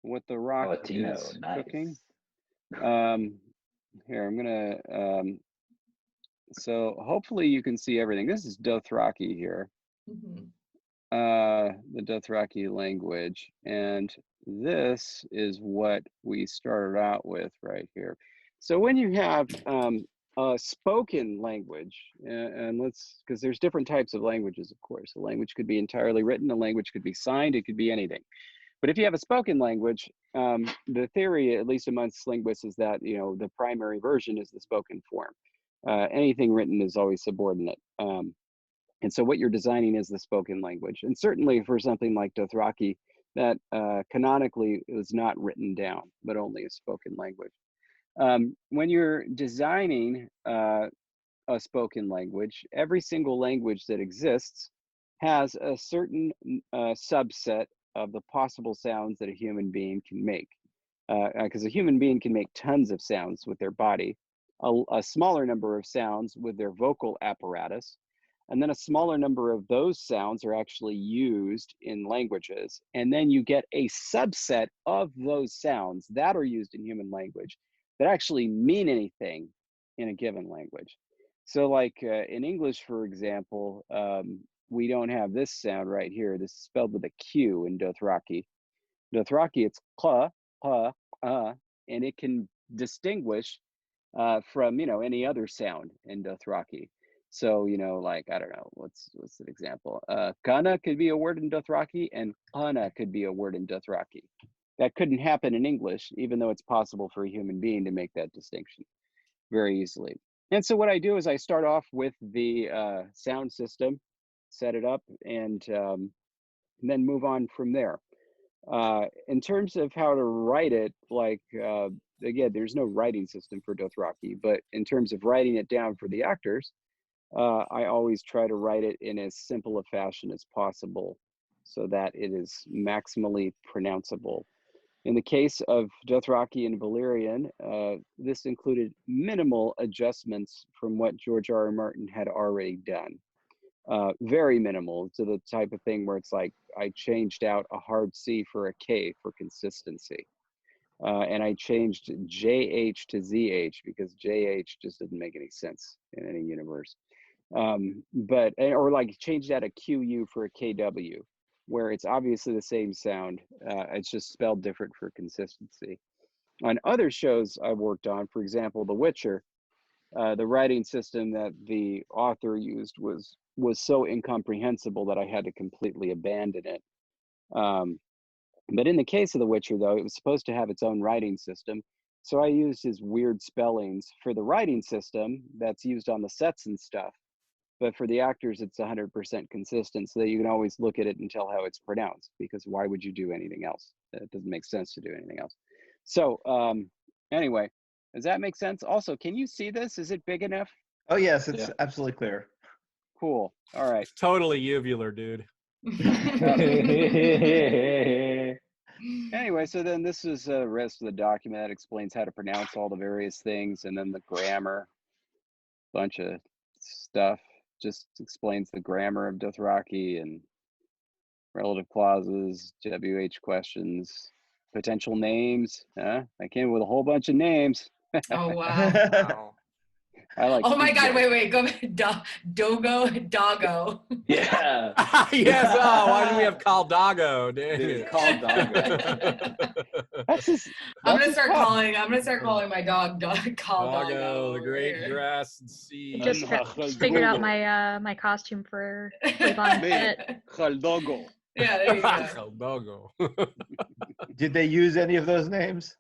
what the rock is cooking? Here, I'm gonna. So hopefully you can see everything. This is Dothraki here. Mm-hmm. The Dothraki language, and this is what we started out with right here. So when you have a spoken language, and because there's different types of languages, of course. A language could be entirely written, a language could be signed, it could be anything. But if you have a spoken language, the theory, at least amongst linguists, is that the primary version is the spoken form. Anything written is always subordinate. And so what you're designing is the spoken language. And certainly for something like Dothraki, that canonically is not written down, but only a spoken language. When you're designing a spoken language, every single language that exists has a certain subset of the possible sounds that a human being can make. Because a human being can make tons of sounds with their body, a smaller number of sounds with their vocal apparatus, and then a smaller number of those sounds are actually used in languages. And then you get a subset of those sounds that are used in human language that actually mean anything in a given language. So like in English, for example, we don't have this sound right here. This is spelled with a Q in Dothraki. Dothraki, it's kla, and it can distinguish from, any other sound in Dothraki. So, like, I don't know, what's an example? Kana could be a word in Dothraki, and kana could be a word in Dothraki. That couldn't happen in English, even though it's possible for a human being to make that distinction very easily. And so what I do is I start off with the sound system, set it up, and then move on from there. In terms of how to write it, like, again, there's no writing system for Dothraki, but in terms of writing it down for the actors, I always try to write it in as simple a fashion as possible so that it is maximally pronounceable. In the case of Dothraki and Valyrian, this included minimal adjustments from what George R.R. Martin had already done. Very minimal, to the type of thing where it's like I changed out a hard C for a K for consistency. And I changed JH to ZH because JH just didn't make any sense in any universe. Or like changed out a QU for a KW, where it's obviously the same sound. It's just spelled different for consistency. On other shows I've worked on, for example, The Witcher, the writing system that the author used was so incomprehensible that I had to completely abandon it. But in the case of The Witcher, though, it was supposed to have its own writing system. So I used his weird spellings for the writing system that's used on the sets and stuff. But for the actors, it's 100% consistent so that you can always look at it and tell how it's pronounced, because why would you do anything else? It doesn't make sense to do anything else. So anyway, does that make sense? Also, can you see this? Is it big enough? Oh, yes, it's absolutely clear. Cool. All right. It's totally uvular, dude. Anyway, so then this is the rest of the document that explains how to pronounce all the various things, and then the grammar, bunch of stuff. Just explains the grammar of Dothraki and relative clauses, WH questions, potential names. I came with a whole bunch of names. Oh, wow. Wow. I like. Oh my God! Wait, go back. Dogo, doggo. Yeah. Yes. Oh, why did we have Caldago? Dude, Caldago. I'm gonna start calling my dog Caldago. Doggo, the great grass and sea. Just figured out my costume for Cleveland. Caldago. Yeah, there you go. Caldago. Did they use any of those names?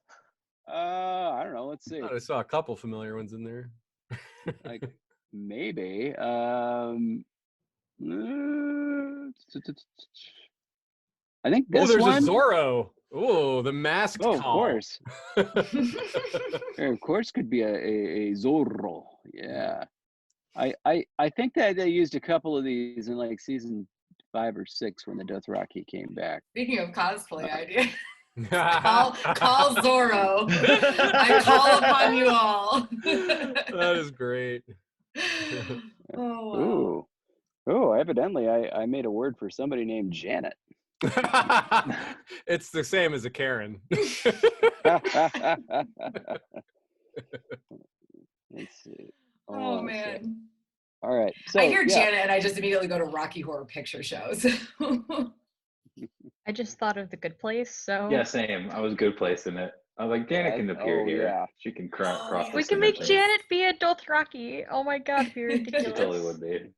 I don't know. Let's see. I saw a couple familiar ones in there. Like maybe. I think this there's one. a Zorro. Oh, the masked call. Of course. Of course, could be a Zorro. Yeah. I think that they used a couple of these in like season 5 or 6 when the Dothraki came back. Speaking of cosplay idea. call Zorro. I call upon you all. That is great. Oh, wow. Ooh, evidently I made a word for somebody named Janet. It's the same as a Karen. Let's see. Oh man. All right. So I hear Janet and I just immediately go to Rocky Horror Picture Shows. I just thought of The Good Place, so Yeah, same. I was Good Place in it. I was like, Janet can appear here. Yeah. She can cross. we can make Janet be a Dothraki. Oh my God, it'd be She ridiculous. totally would be.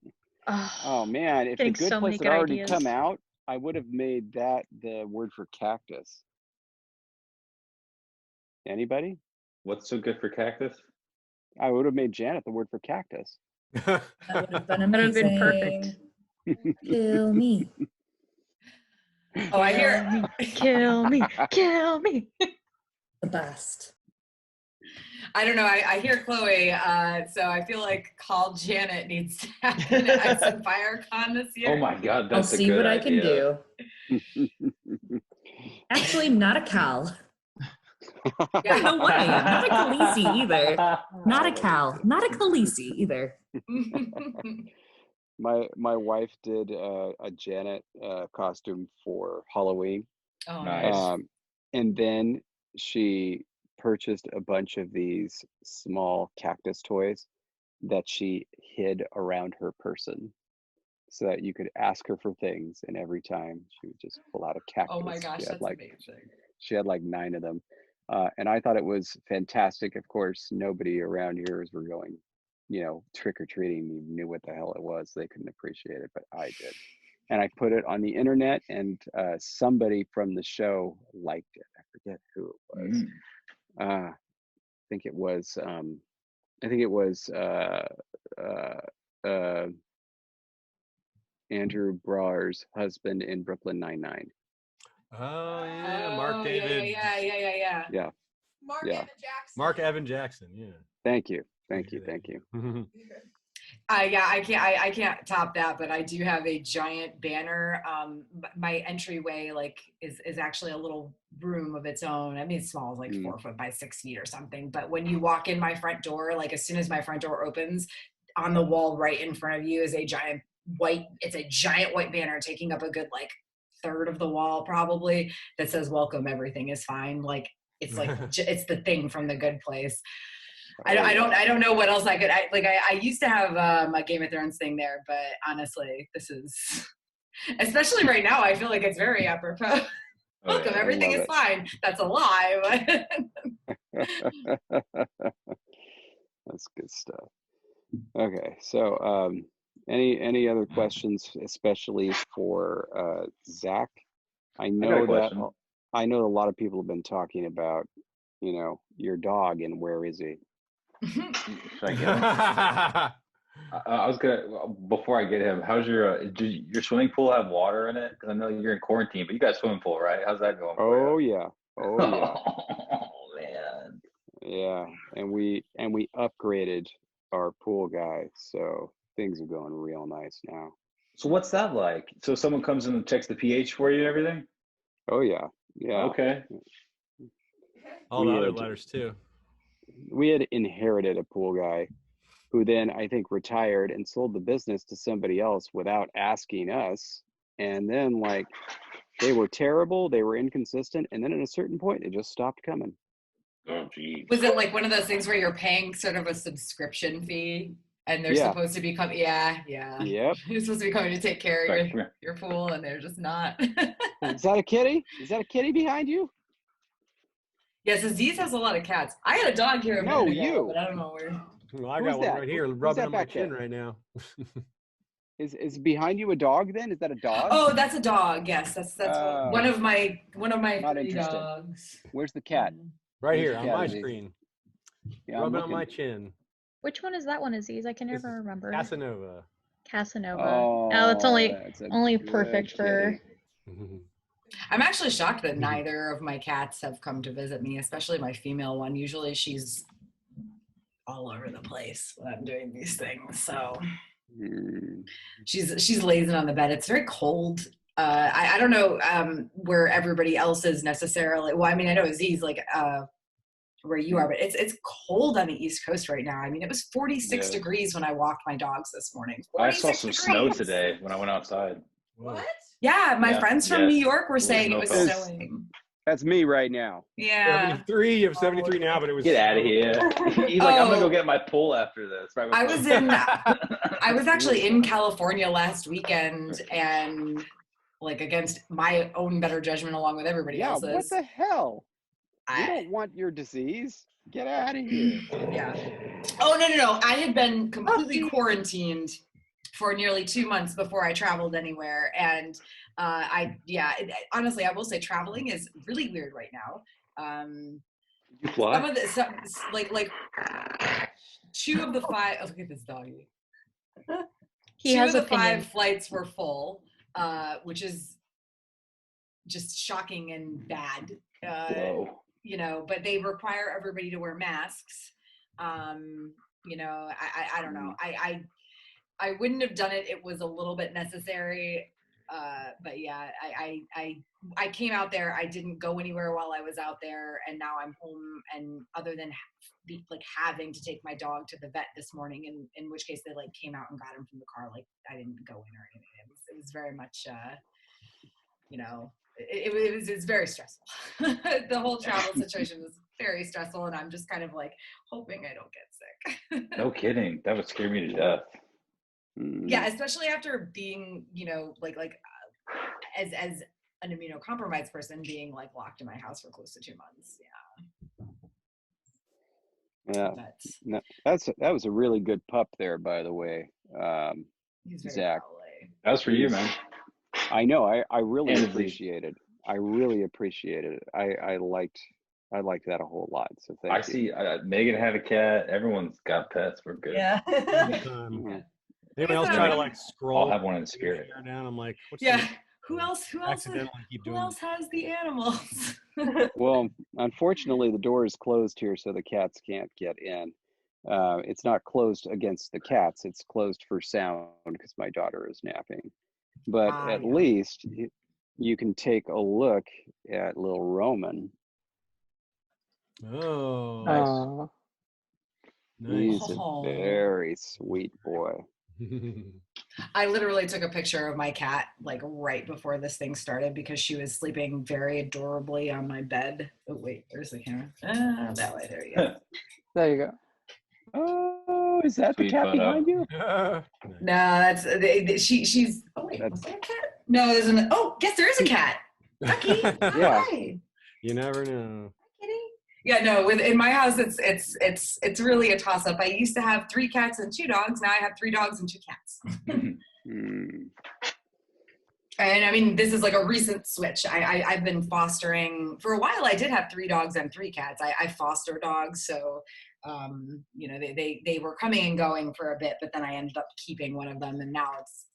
Oh man, if The Good so Place many had already ideas. come out, I would have made that the word for cactus. Anybody? What's so good for cactus? I would have made Janet the word for cactus. That would have been That would have been amazing. perfect. Kill me. Oh, I hear. Kill me, kill me. The best. I don't know. I hear Chloe, so I feel like Call Janet needs to happen at Ice and Fire Con this year. Oh my God, I'll that's a see good what idea. I can do. Actually, not a Cal. Yeah. No way. Not a Khaleesi either. Not a Cal. Not a Khaleesi either. My wife did a Janet costume for Halloween. Oh, Nice. And then she purchased a bunch of these small cactus toys that she hid around her person so that you could ask her for things, and every time she would just pull out a cactus. Oh my gosh, that's amazing. She had like 9 of them. And I thought it was fantastic. Of course, nobody around here were going, trick-or-treating, knew what the hell it was. They couldn't appreciate it, but I did. And I put it on the internet, and somebody from the show liked it. I forget who it was. I think it was Andrew Brower's husband in Brooklyn Nine-Nine. Oh yeah, Mark David. Yeah. Mark Evan Jackson. Yeah. Thank you. I can't top that, but I do have a giant banner. My entryway is actually a little room of its own. I mean, it's small, it's like 4 foot by 6 feet or something. But when you walk in my front door, like as soon as my front door opens, on the wall right in front of you is a giant white banner taking up a good third of the wall probably, that says "Welcome, everything is fine." It's it's the thing from The Good Place. I don't know what else I could. I used to have a Game of Thrones thing there, but honestly, this is, especially right now, I feel like it's very apropos. Welcome, everything is fine. That's a lie. That's good stuff. Okay, so any other questions, especially for Zach? I know a lot of people have been talking about, your dog and where is he? Should I get him? I was gonna, before I get him, how's your swimming pool have water in it? Because I know you're in quarantine, but you got a swimming pool, right? How's that going? Oh yeah. Oh man. Yeah, and we upgraded our pool guy, so things are going real nice now. So what's that like? So someone comes in and checks the pH for you and everything? Oh yeah. Okay. All the other letters too. We had inherited a pool guy who then I think retired and sold the business to somebody else without asking us. And then they were terrible, they were inconsistent, and then at a certain point they just stopped coming. Oh geez. Was it like one of those things where you're paying sort of a subscription fee and they're supposed to be coming? Yeah. Yep. You're supposed to be coming to take care of your pool, and they're just not. Is that a kitty? Is that a kitty behind you? Yes, Aziz has a lot of cats. I had a dog here a minute ago, but I don't know where. Well, I got one right here, rubbing on my chin right now. Is behind you a dog then? Is that a dog? Oh, that's a dog. Yes, that's one of my 3 dogs. Where's the cat? Right here on my screen. Yeah, rubbing on my chin. Which one is that one, Aziz? I can never remember. Casanova. Oh, it's only perfect for. I'm actually shocked that neither of my cats have come to visit me, especially my female one. Usually she's all over the place when I'm doing these things. So she's lazing on the bed. It's very cold. I don't know where everybody else is necessarily. Well, I mean, I know Aziz, where you are, but it's cold on the East Coast right now. I mean, it was 46 degrees when I walked my dogs this morning. I saw some snow today when I went outside. What? Yeah, my friends from New York were saying it was snowing. That's me right now. Yeah. 73. You have 73 now, but it was. Get out of here. He's like, I'm gonna go get my pool after this. Right, I was actually in California last weekend, and against my own better judgment, along with everybody else's. What the hell? You don't want your disease. Get out of here. Yeah. Oh no! I had been completely quarantined for nearly 2 months before I traveled anywhere, and honestly, I will say traveling is really weird right now. You fly? Some of the 2 of the 5. Oh, look at this doggy. He 2 has of the opinion. 5 flights were full, which is just shocking and bad. Whoa. But they require everybody to wear masks. I don't know. I wouldn't have done it. It was a little bit necessary. But yeah, I came out there. I didn't go anywhere while I was out there, and now I'm home. And other than having to take my dog to the vet this morning, in which case they came out and got him from the car. I didn't go in or anything. It was very much, it's very stressful. The whole travel situation was very stressful, and I'm just kind of like hoping I don't get sick. No kidding. That would scare me to death. Yeah, especially after being, as an immunocompromised person, being like locked in my house for close to 2 months. Yeah. But That was a really good pup there, by the way. he's very Zach. lovely. That was for you, man. I know. I really And appreciate it. I really appreciated it. I liked that a whole lot. So thank you. I see Megan had a cat. Everyone's got pets. We're good. Yeah. Anyone else try to like scroll? I'll have one in spirit. Down. I'm like, what's Yeah. the- Who else has the animals? Well, unfortunately, the door is closed here, so the cats can't get in. It's not closed against the cats. It's closed for sound because my daughter is napping. But at least you can take a look at little Roman. Oh, He's a very sweet boy. I literally took a picture of my cat like right before this thing started because she was sleeping very adorably on my bed. Oh wait, there's the camera. That way, there you go. There you go. Oh, is that Sweet the cat photo. behind you? No, that's she's. Oh wait, was that a cat? No, there's an. Oh, yes, there is a cat. Ducky. Yeah. Hi. You never know. Kitty. Yeah, no. In my house, it's really a toss up. I used to have 3 cats and 2 dogs. Now I have 3 dogs and 2 cats. And I mean, this is like a recent switch. I've been fostering for a while. I did have 3 dogs and 3 cats. I foster dogs, so they were coming and going for a bit, but then I ended up keeping one of them, and now it's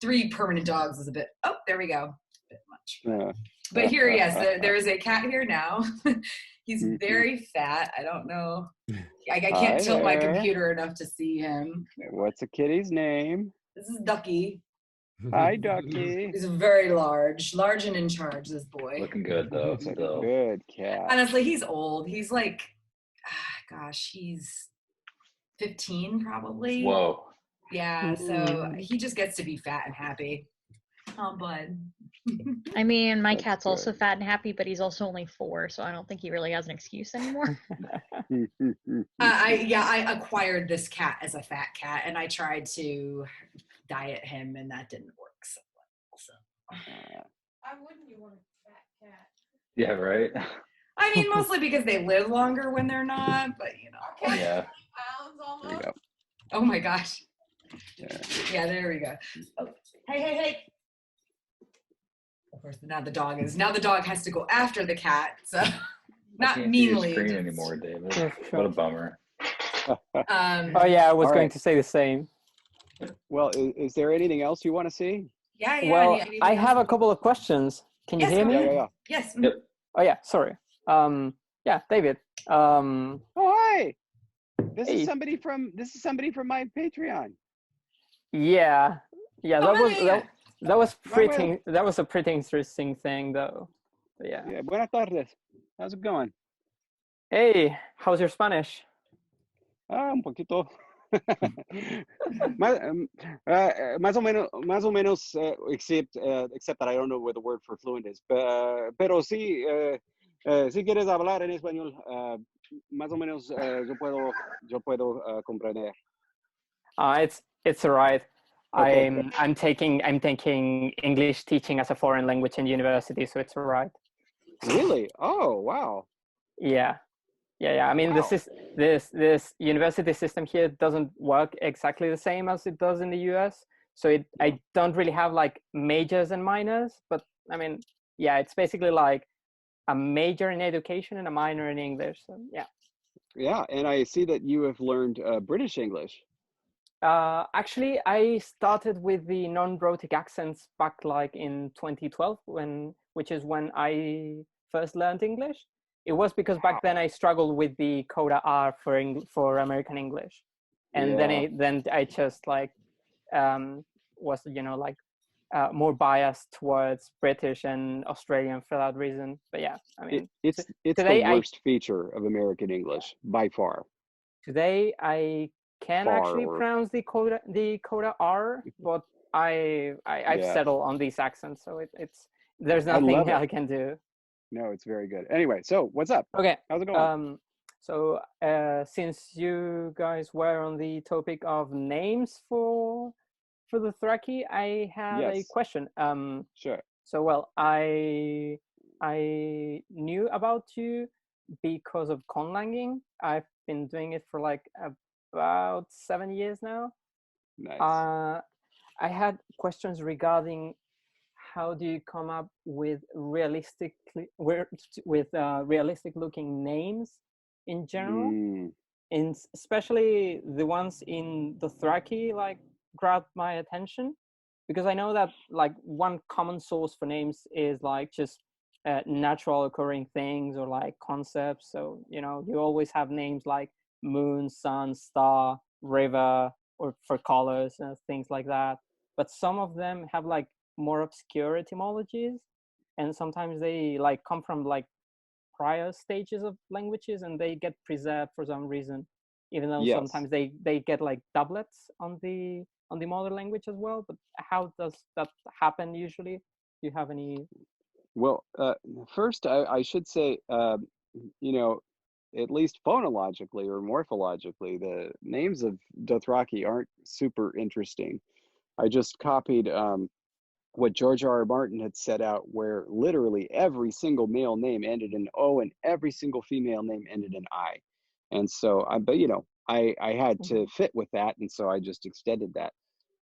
3 permanent dogs is a bit. Oh, there we go. A bit much. But here, yes, there is a cat here now. He's very fat. I don't know. I can't tilt my computer enough to see him. What's the kitty's name? This is Ducky. Hi, Ducky. He's very large and in charge, this boy. Looking good, though. He's a Still. good cat. Honestly, he's old. He's like, he's 15 probably. Whoa. Yeah, so he just gets to be fat and happy. Oh, bud. I mean, my That's cat's good. also fat and happy, but he's also only 4, so I don't think he really has an excuse anymore. I acquired this cat as a fat cat, and I tried to diet him, and that didn't work so well. So. Why wouldn't you want a fat cat? Yeah, right? I mean, mostly because they live longer when they're not, but Yeah. Pounds almost. There you go. Oh my gosh. Yeah. Yeah, there we go. Oh, hey. Of course, now the dog has to go after the cat, so not I can't see your meanly. screen just- anymore, David. Yeah, What sure. a bummer. Oh yeah, I was All going right. to say the same. Well, is there anything else you want to see? Yeah. Well, anything I else? have a couple of questions. Can you Yes, hear go me? ahead. Yeah. Yes. Yep. Oh yeah, sorry. Yeah, David. Oh, hi. This Hey. is somebody from my Patreon. Yeah, Oh, that was Well, pretty. That was a pretty interesting thing, though. But yeah. Yeah, buenas tardes. How's it going? Hey, how's your Spanish? Un poquito. Más o menos, except that I don't know what the word for fluent is. Pero sí, si quieres hablar en español, más o menos yo puedo comprender. It's alright. Okay. I'm taking English teaching as a foreign language in university, so it's alright. Really? Oh, wow. Yeah. I mean, Wow. this university system here doesn't work exactly the same as it does in the US. So I don't really have like majors and minors, but I mean, yeah, it's basically like a major in education and a minor in English. So yeah. Yeah, and I see that you have learned British English. Actually, I started with the non-rhotic accents back like in 2012, which is when I first learned English. It was because back then I struggled with the coda R for American English, and then I just like was more biased towards British and Australian for that reason. But yeah, I mean, It's today the worst feature of American English by far. Today I can actually pronounce the coda R, but I've settled on these accents, so There's I love nothing it. I can do. No, it's very good. Anyway, so what's up? Okay. How's it going? So since you guys were on the topic of names for the Thraki, I had a Yes. question. Sure. So well, I knew about you because of conlanging. I've been doing it for like about 7 years now. Nice. I had questions regarding how do you come up with realistic looking names in general, and especially the ones in the Thraki like grabbed my attention, because I know that like one common source for names is like just natural occurring things or like concepts. So you know, you always have names like moon, sun, star, river, or for colors and things like that. But some of them have like more obscure etymologies, and sometimes they like come from like prior stages of languages and they get preserved for some reason, even though sometimes they get like doublets on the mother language as well. But how does that happen usually? Do you have any? Well, first I should say, you know, at least phonologically or morphologically, the names of Dothraki aren't super interesting. I just copied what George R. R. Martin had set out, where literally every single male name ended in O and every single female name ended in I. And so, but you know, I had to fit with that, and so I just extended that.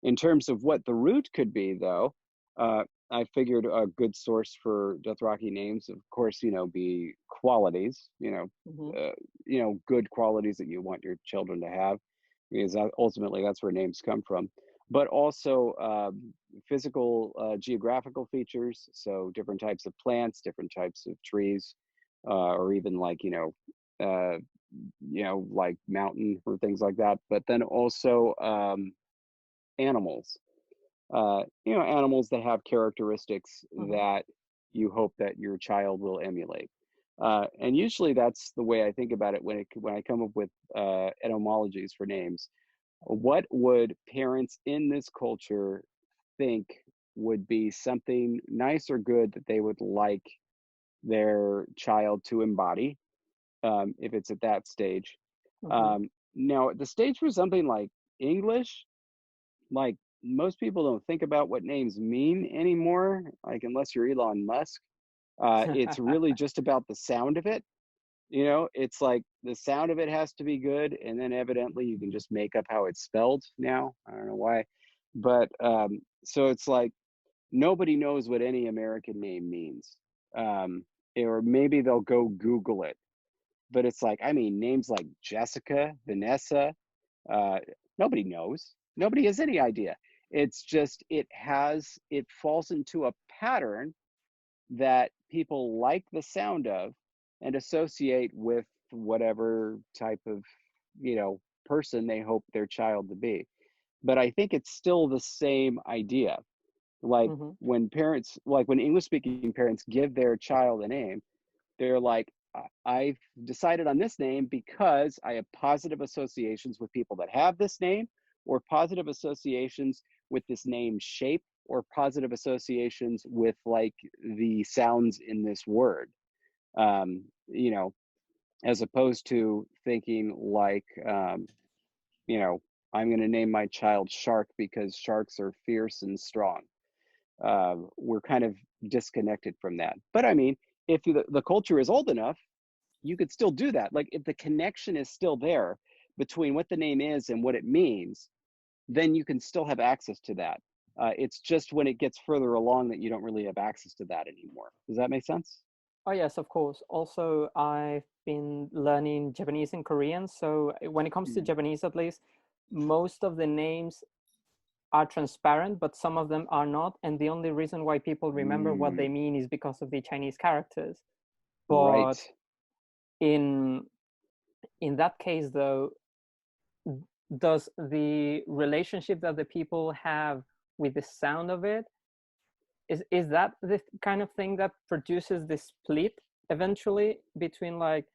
In terms of what the root could be, though, I figured a good source for Dothraki names, of course, you know, be qualities, you know, good qualities that you want your children to have, because ultimately that's where names come from. But also physical, geographical features, so different types of plants, different types of trees, or even like like mountain or things like that. But then also animals, you know, animals that have characteristics that you hope that your child will emulate. And usually that's the way I think about it when I come up with etymologies for names. What would parents in this culture think would be something nice or good that they would like their child to embody, if it's at that stage? Now, at the stage for something like English, like most people don't think about what names mean anymore, like unless you're Elon Musk. It's really just about the sound of it. You know, it's like the sound of it has to be good, and then evidently you can just make up how it's spelled now. I don't know why. But so it's like nobody knows what any American name means. Or maybe they'll go Google it. But it's like, I mean, names like Jessica, Vanessa, nobody knows. Nobody has any idea. It's just, it falls into a pattern that people like the sound of and associate with whatever type of, you know, person they hope their child to be. But I think it's still the same idea. Like when parents, like when English speaking parents give their child a name, they're like, I've decided on this name because I have positive associations with people that have this name, or positive associations with this name shape, or positive associations with like the sounds in this word. You know, as opposed to thinking like, you know, I'm going to name my child Shark because sharks are fierce and strong. We're kind of disconnected from that. But I mean, if the culture is old enough, you could still do that. Like if the connection is still there between what the name is and what it means, then you can still have access to that. It's just when it gets further along that you don't really have access to that anymore. Does that make sense? Oh yes, of course. Also, I've been learning Japanese and Korean. So when it comes to Japanese, at least, most of the names are transparent, but some of them are not. And the only reason why people remember what they mean is because of the Chinese characters. But in that case, though, does the relationship that the people have with the sound of it, is that the kind of thing that produces this split eventually between like,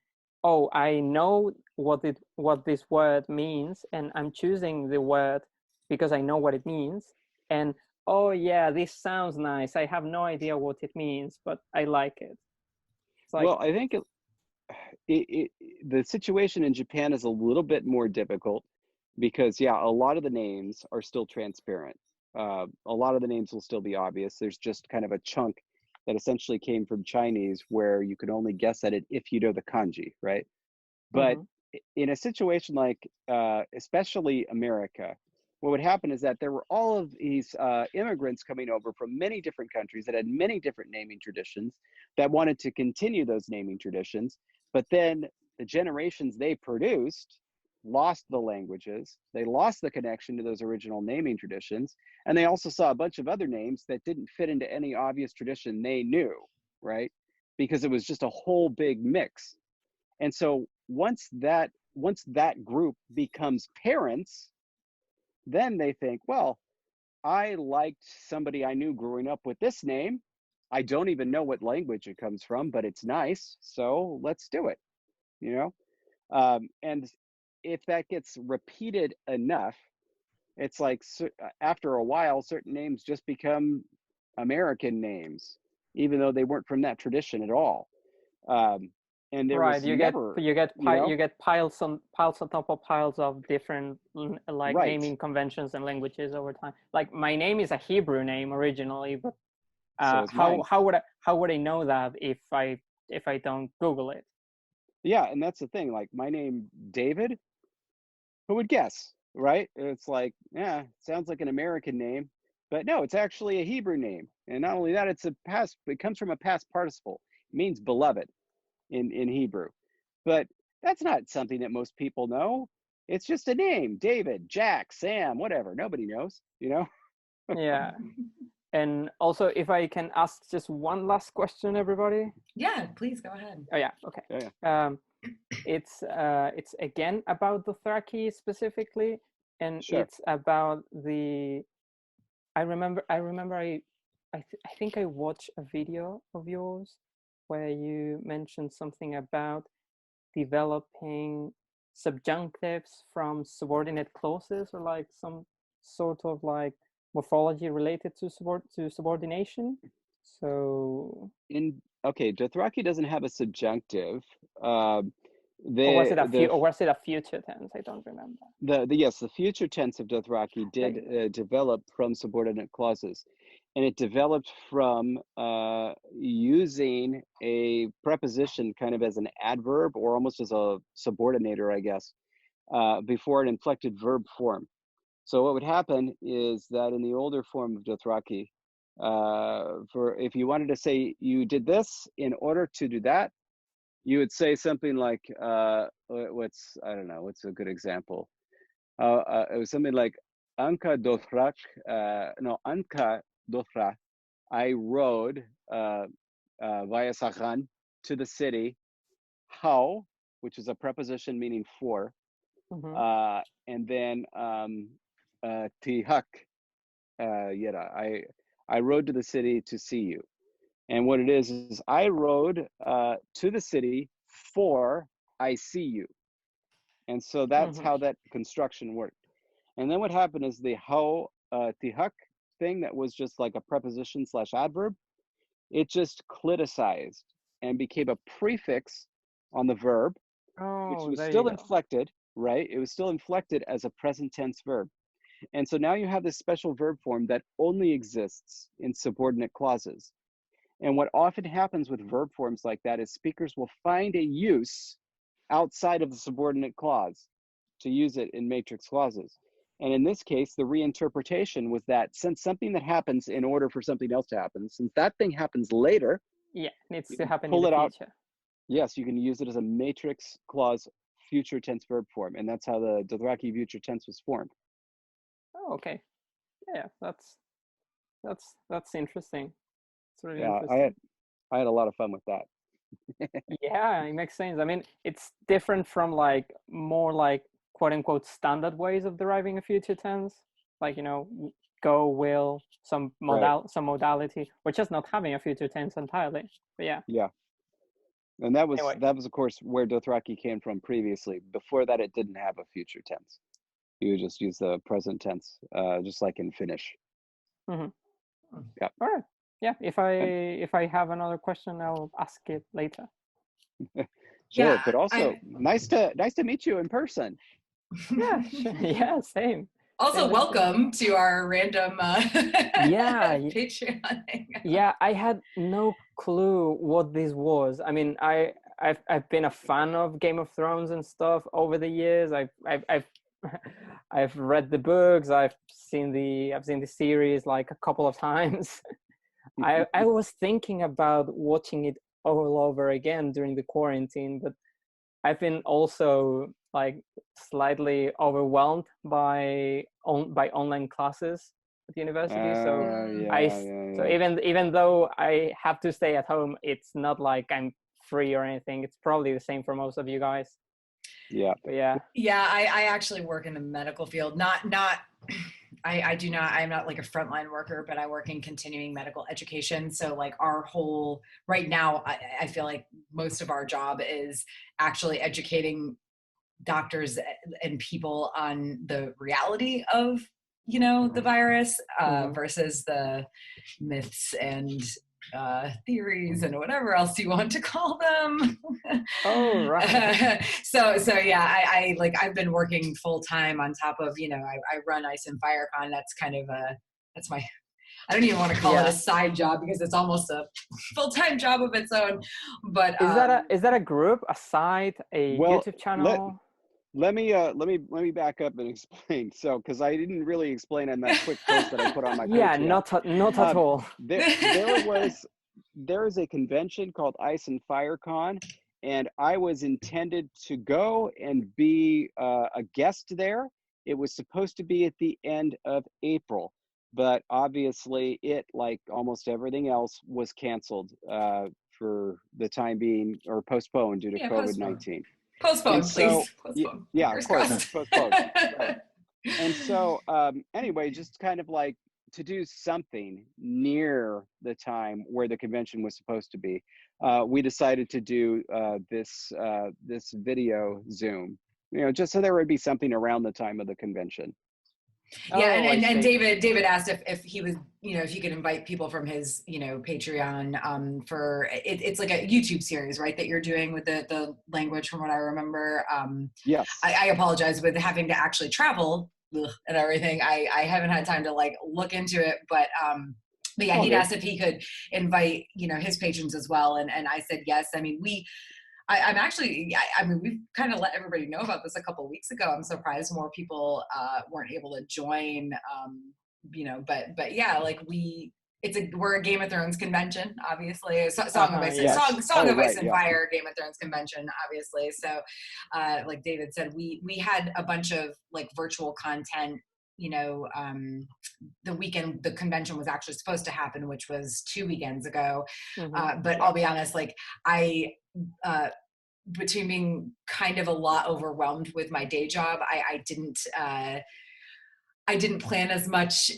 oh, I know what this word means and I'm choosing the word because I know what it means, and oh yeah, this sounds nice. I have no idea what it means, but I like it. It's like, well, I think the situation in Japan is a little bit more difficult because, yeah, a lot of the names are still transparent. A lot of the names will still be obvious. There's just kind of a chunk that essentially came from Chinese where you can only guess at it if you know the kanji, right? But in a situation like, especially America, what would happen is that there were all of these immigrants coming over from many different countries that had many different naming traditions that wanted to continue those naming traditions. But then the generations they produced lost the languages, they lost the connection to those original naming traditions, and they also saw a bunch of other names that didn't fit into any obvious tradition they knew, right? Because it was just a whole big mix. And so once that group becomes parents, then they think, well, I liked somebody I knew growing up with this name. I don't even know what language it comes from, but it's nice, so let's do it, you know? And if that gets repeated enough, it's like after a while, certain names just become American names, even though they weren't from that tradition at all. And there right, was you never, get piles on top of piles of different like right. naming conventions and languages over time. Like my name is a Hebrew name originally, but So how would I know that if I don't Google it? Yeah, and that's the thing. Like my name, David, who would guess, right? It's like, yeah, sounds like an American name, but no, it's actually a Hebrew name. And not only that, it comes from a past participle. It means beloved in Hebrew. But that's not something that most people know. It's just a name, David, Jack, Sam, whatever. Nobody knows, you know? Yeah. And also, if I can ask just one last question, everybody. Yeah, please go ahead. Oh yeah, okay. Yeah. It's again about Dothraki specifically, and Sure. it's about the. I think I watched a video of yours where you mentioned something about developing subjunctives from subordinate clauses, or like some sort of like morphology related to subordination. So Dothraki doesn't have a subjunctive. or was it a future tense? I don't remember. Yes, the future tense of Dothraki did develop from subordinate clauses, and it developed from using a preposition kind of as an adverb or almost as a subordinator, I guess, before an inflected verb form. So what would happen is that in the older form of Dothraki, if you wanted to say you did this in order to do that, you would say something like, what's a good example? It was something like, Anka Dothrak, Anka Dothra, I rode via Sachan to the city, how, which is a preposition meaning for, and then Tihak, Yera, I rode to the city to see you. And what it is I rode to the city for I see you. And so that's how that construction worked. And then what happened is the how tihak thing that was just like a preposition / adverb, it just cliticized and became a prefix on the verb, which was still inflected, right? It was still inflected as a present tense verb. And so now you have this special verb form that only exists in subordinate clauses. And what often happens with verb forms like that is speakers will find a use outside of the subordinate clause to use it in matrix clauses. And in this case, the reinterpretation was that since something that happens in order for something else to happen, since that thing happens later, yeah, it needs to happen pull in the it future. Out. Yes, you can use it as a matrix clause future tense verb form, and that's how the Dothraki future tense was formed. Oh, okay. Yeah, that's interesting. It's really yeah, interesting. I had a lot of fun with that. Yeah, it makes sense. I mean, it's different from like more like quote unquote standard ways of deriving a future tense, like, you know, go, will, some modality, or just not having a future tense entirely. But yeah. Yeah. And that was of course where Dothraki came from previously. Before that, it didn't have a future tense. You would just use the present tense, just like in Finnish. Mm-hmm. Yeah. All right. Yeah. If I have another question, I'll ask it later. Sure, Yeah, but also nice to meet you in person. Yeah. Sure. Yeah. Same. Also, Same. welcome to our random Yeah. Patreon hangout. Yeah. I had no clue what this was. I mean, I've been a fan of Game of Thrones and stuff over the years. I've I've read the books. I've seen the series like a couple of times. I was thinking about watching it all over again during the quarantine, but I've been also like slightly overwhelmed by online classes at university. So so even though I have to stay at home, it's not like I'm free or anything. It's probably the same for most of you guys. Yeah. But yeah. Yeah, I actually work in the medical field. I'm not like a frontline worker, but I work in continuing medical education. So like our whole, right now, I feel like most of our job is actually educating doctors and people on the reality of, the virus versus the myths and theories and whatever else you want to call them. Oh, right. So yeah, I've been working full time on top of, I run Ice and FireCon. That's kind of that's my, I don't even want to call it a side job because it's almost a full-time job of its own. But is that a group, a site, a YouTube channel? Let me back up and explain. So, because I didn't really explain in that quick post that I put on my yeah, Patreon. not at all. There is a convention called Ice and FireCon, and I was intended to go and be a guest there. It was supposed to be at the end of April, but obviously it, like almost everything else, was canceled for the time being, or postponed due to COVID-19. Postpone, please. Postpone. Yeah, of course, postpone. Right. And so, anyway, just kind of like to do something near the time where the convention was supposed to be, we decided to do this video Zoom. Just so there would be something around the time of the convention. Yeah, and David asked if he was, if he could invite people from his, Patreon for it's like a YouTube series, right, that you're doing with the language, from what I remember. Yes. I apologize with having to actually travel and everything. I haven't had time to like look into it, but yeah, he'd asked if he could invite, his patrons as well, and I said yes. I mean, I'm actually, I mean, we've kind of let everybody know about this a couple of weeks ago. I'm surprised more people weren't able to join, but yeah, like we're a Game of Thrones convention, obviously. Song of Ice and Fire Game of Thrones convention, obviously. So, like David said, we had a bunch of like virtual content. The weekend the convention was actually supposed to happen, which was 2 weekends ago. But I'll be honest, like between being kind of a lot overwhelmed with my day job, I didn't plan as much,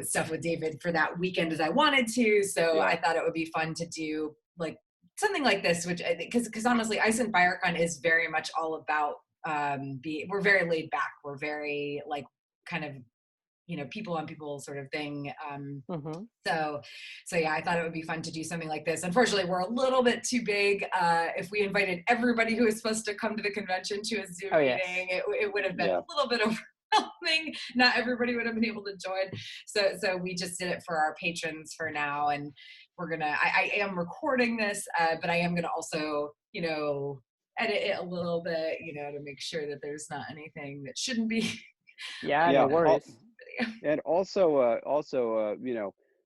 stuff with David for that weekend as I wanted to. So I thought it would be fun to do like something like this, which I think, because honestly, Ice and FireCon is very much all about we're very laid back. We're very like kind of, people on people sort of thing. So yeah, I thought it would be fun to do something like this. Unfortunately, we're a little bit too big. If we invited everybody who was supposed to come to the convention to a Zoom meeting, it would have been a little bit overwhelming. Not everybody would have been able to join. So we just did it for our patrons for now. And we're gonna, I am recording this, but I am gonna also, edit it a little bit, to make sure that there's not anything that shouldn't be. No worries. And also,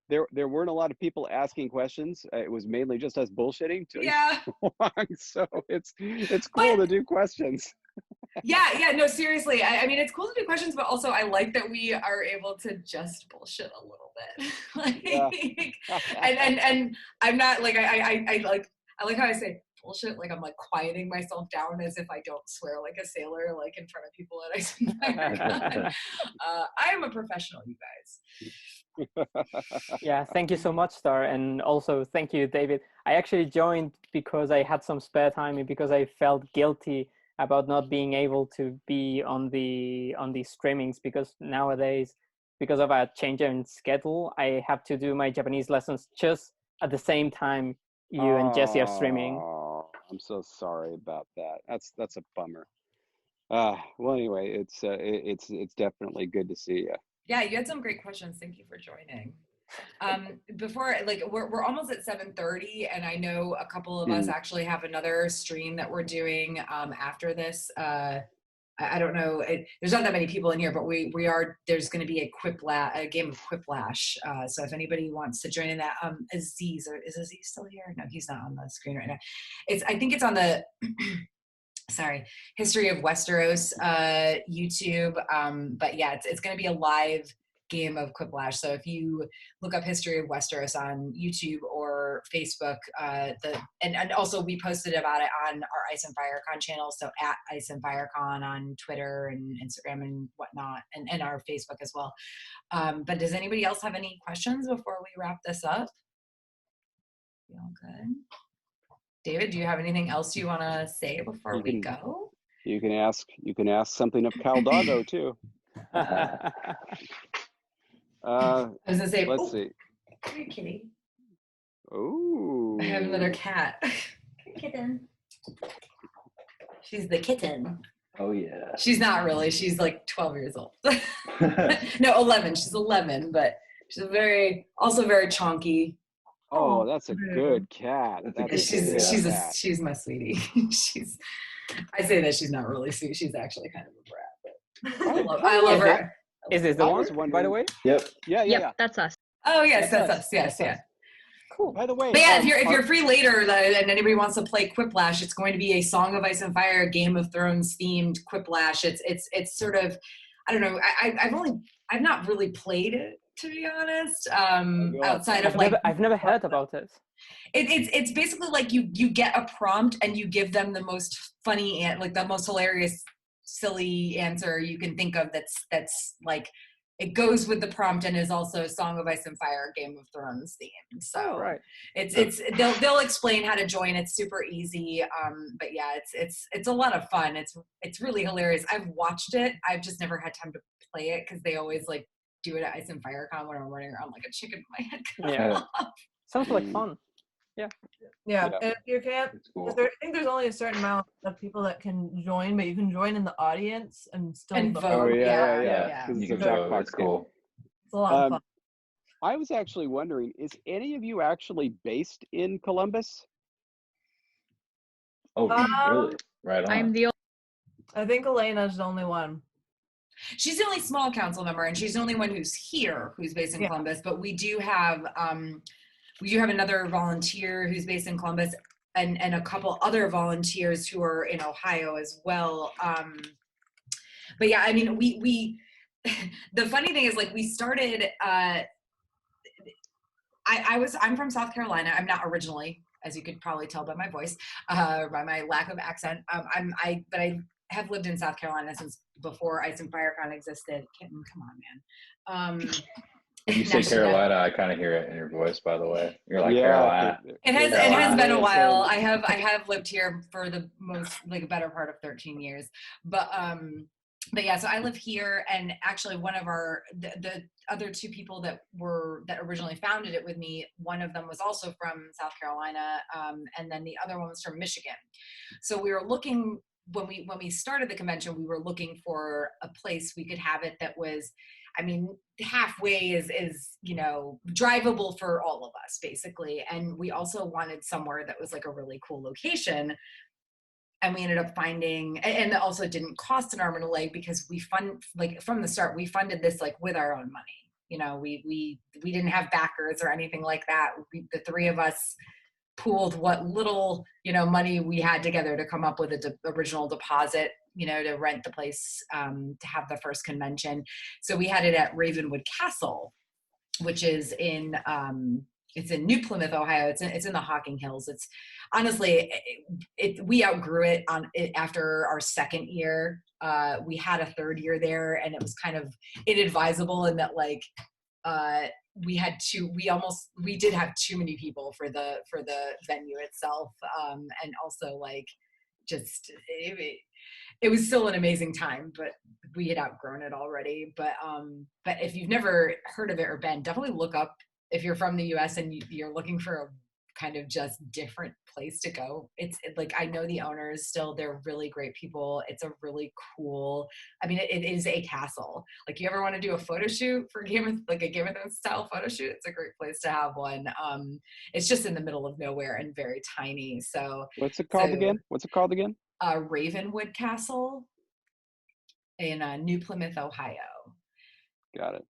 there weren't a lot of people asking questions. It was mainly just us bullshitting. So it's cool to do questions. No, seriously. I mean, it's cool to do questions, but also I like that we are able to just bullshit a little bit. And I'm not like I like how I say bullshit, like I'm like quieting myself down as if I don't swear like a sailor, like in front of people at Ice and Fire. I am a professional, you guys. Yeah, thank you so much, Star, and also thank you, David. I actually joined because I had some spare time and because I felt guilty about not being able to be on the streamings, because nowadays because of a change in schedule, I have to do my Japanese lessons just at the same time you and Jesse are streaming. I'm so sorry about that. That's a bummer. Well, anyway, it's definitely good to see you. Yeah, you had some great questions. Thank you for joining. Before, like, we're almost at 7:30, and I know a couple of us actually have another stream that we're doing after this. I don't know. There's not that many people in here, but we are. There's going to be a game of Quiplash. So if anybody wants to join in that, Aziz, or is Aziz still here? No, he's not on the screen right now. I think it's on the sorry, History of Westeros YouTube. But yeah, it's going to be a live game of Quiplash. So if you look up History of Westeros on YouTube or Facebook, and also we posted about it on our Ice and Firecon channel. So at Ice and Firecon on Twitter and Instagram and whatnot, and our Facebook as well. But does anybody else have any questions before we wrap this up? You all good? David, do you have anything else you want to say before we go? You can ask something of Caldago too. I was gonna say, let's see. Come here, kitty. Oh. I have another cat. Kitten. She's the kitten. Oh yeah. She's not really. She's like 12 years old. No, 11. She's 11, but she's also very chonky. Oh, that's a good cat. She's my sweetie. I say that she's not really sweet. She's actually kind of a brat. But I love her. Is this the one, by the way? Yep. Yeah. That's us. Oh yes, that's us. Yes, yeah. Cool. By the way, but yeah, if you're free later and anybody wants to play Quiplash, it's going to be a Song of Ice and Fire, Game of Thrones themed Quiplash. It's sort of, I don't know. I've not really played it, to be honest. Outside of I've never heard about it. It's basically like you get a prompt and you give them the most funny and like the most hilarious, silly answer you can think of. That's like, it goes with the prompt and is also Song of Ice and Fire, Game of Thrones themed. So right. They'll explain how to join. It's super easy. But yeah, it's a lot of fun. It's really hilarious. I've watched it. I've just never had time to play it because they always like do it at Ice and Fire Con when I'm running around like a chicken with my head cut off. Sounds like fun. Yeah. And you can't. Cool. I think there's only a certain amount of people that can join, but you can join in the audience and still vote. Oh yeah. You can vote. That's cool. It's a lot of fun. I was actually wondering, is any of you actually based in Columbus? Oh, really? Right on. I'm the. I think Elena's the only one. She's the only small council member, and she's the only one who's here, who's based in Columbus. But we do have another volunteer who's based in Columbus, and a couple other volunteers who are in Ohio as well. But yeah, I mean, we the funny thing is, like, we started. I'm from South Carolina. I'm not originally, as you could probably tell by my voice, by my lack of accent. But I have lived in South Carolina since before Ice and Firecon existed. Kitten, come on, man. When you say Carolina, I kind of hear it in your voice, by the way. You're like Carolina. It has been a while. I have lived here for the a better part of 13 years. But yeah, so I live here, and actually one of the other two people that originally founded it with me, one of them was also from South Carolina, and then the other one was from Michigan. So we were looking, when we started the convention, we were looking for a place we could have it that was, I mean, halfway is drivable for all of us, basically. And we also wanted somewhere that was like a really cool location. And we ended up finding, and it also didn't cost an arm and a leg, because from the start, we funded this like with our own money. We didn't have backers or anything like that. The three of us pooled what little money we had together to come up with an original deposit, to rent the place, to have the first convention. So we had it at Ravenwood Castle, which is in it's in New Plymouth, Ohio. It's in the Hocking Hills. It's honestly, we outgrew it after our second year. We had a third year there, and it was kind of inadvisable in that we did have too many people for the venue itself, and also it was still an amazing time, but we had outgrown it already. But if you've never heard of it or been, definitely look up if you're from the US and you're looking for a kind of just different place to go. It's like, I know the owners still, they're really great people. It's a really cool, I mean, it is a castle. Like, you ever want to do a photo shoot for a Game of Thrones style photo shoot, it's a great place to have one. It's just in the middle of nowhere and very tiny. So what's it called again? Ravenwood Castle in New Plymouth, Ohio. Got it.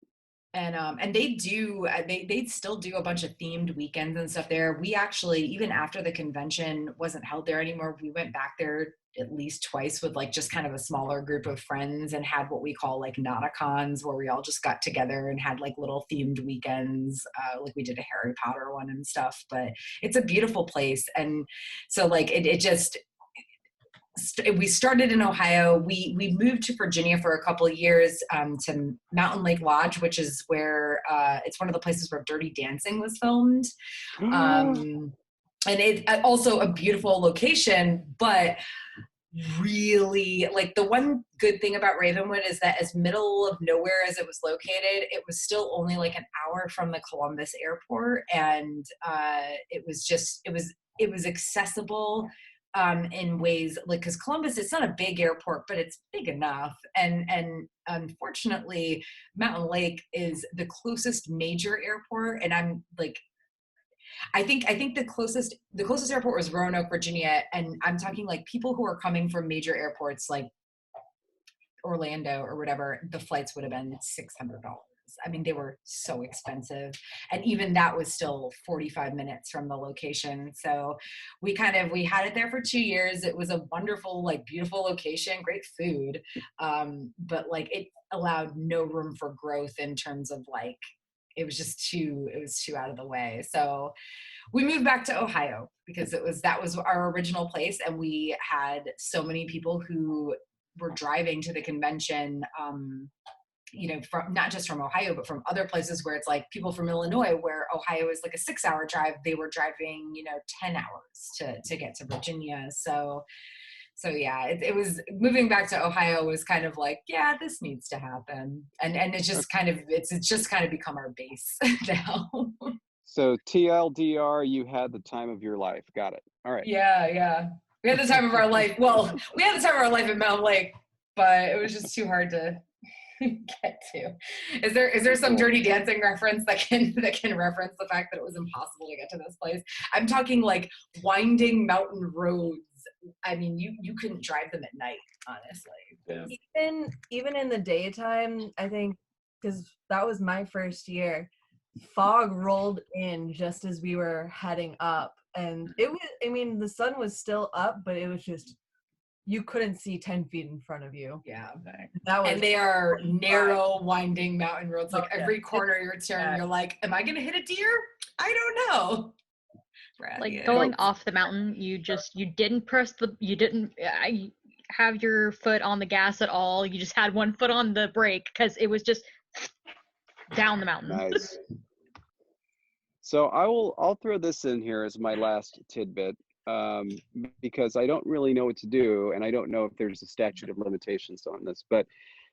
And they still do a bunch of themed weekends and stuff there. We actually, even after the convention wasn't held there anymore, we went back there at least twice with like just kind of a smaller group of friends and had what we call like Nauticons, where we all just got together and had like little themed weekends, like we did a Harry Potter one and stuff. But it's a beautiful place. And so like we started in Ohio. We moved to Virginia for a couple of years, to Mountain Lake Lodge, which is where it's one of the places where Dirty Dancing was filmed. And it's also a beautiful location, but really, like, the one good thing about Ravenwood is that as middle of nowhere as it was located, it was still only like an hour from the Columbus airport. And it was accessible in ways, like, because Columbus, it's not a big airport, but it's big enough. And unfortunately, Mountain Lake is the closest major airport. And I'm like, I think the closest airport was Roanoke, Virginia. And I'm talking like people who are coming from major airports like Orlando or whatever, the flights would have been $600. I mean, they were so expensive. And even that was still 45 minutes from the location. So we had it there for 2 years. It was a wonderful, like, beautiful location, great food. But like, it allowed no room for growth in terms of like, it was too out of the way. So we moved back to Ohio because that was our original place. And we had so many people who were driving to the convention, from not just from Ohio, but from other places where it's like people from Illinois, where Ohio is like a 6-hour drive. They were driving, 10 hours to get to Virginia. So yeah, it was, moving back to Ohio was kind of like, yeah, this needs to happen. And it's just kind of, it's just kind of become our base now. So TLDR, you had the time of your life. Got it. All right. Yeah. We had the time of our life. Well, we had the time of our life at Mountain Lake, but it was just too hard to get to. Is there some Dirty Dancing reference that can reference the fact that it was impossible to get to this place? I'm talking like winding mountain roads. I mean, you couldn't drive them at night, honestly. Yeah. Even in the daytime, I think, because that was my first year, fog rolled in just as we were heading up, and it was, I mean, the sun was still up, but it was just, you couldn't see 10 feet in front of you. Yeah. And they are narrow, winding mountain roads. Like, every corner you're turning, you're like, am I going to hit a deer? I don't know. Like, going off the mountain, you didn't have your foot on the gas at all. You just had one foot on the brake because it was just down the mountain. Nice. So I'll throw this in here as my last tidbit. Because I don't really know what to do, and I don't know if there's a statute of limitations on this. But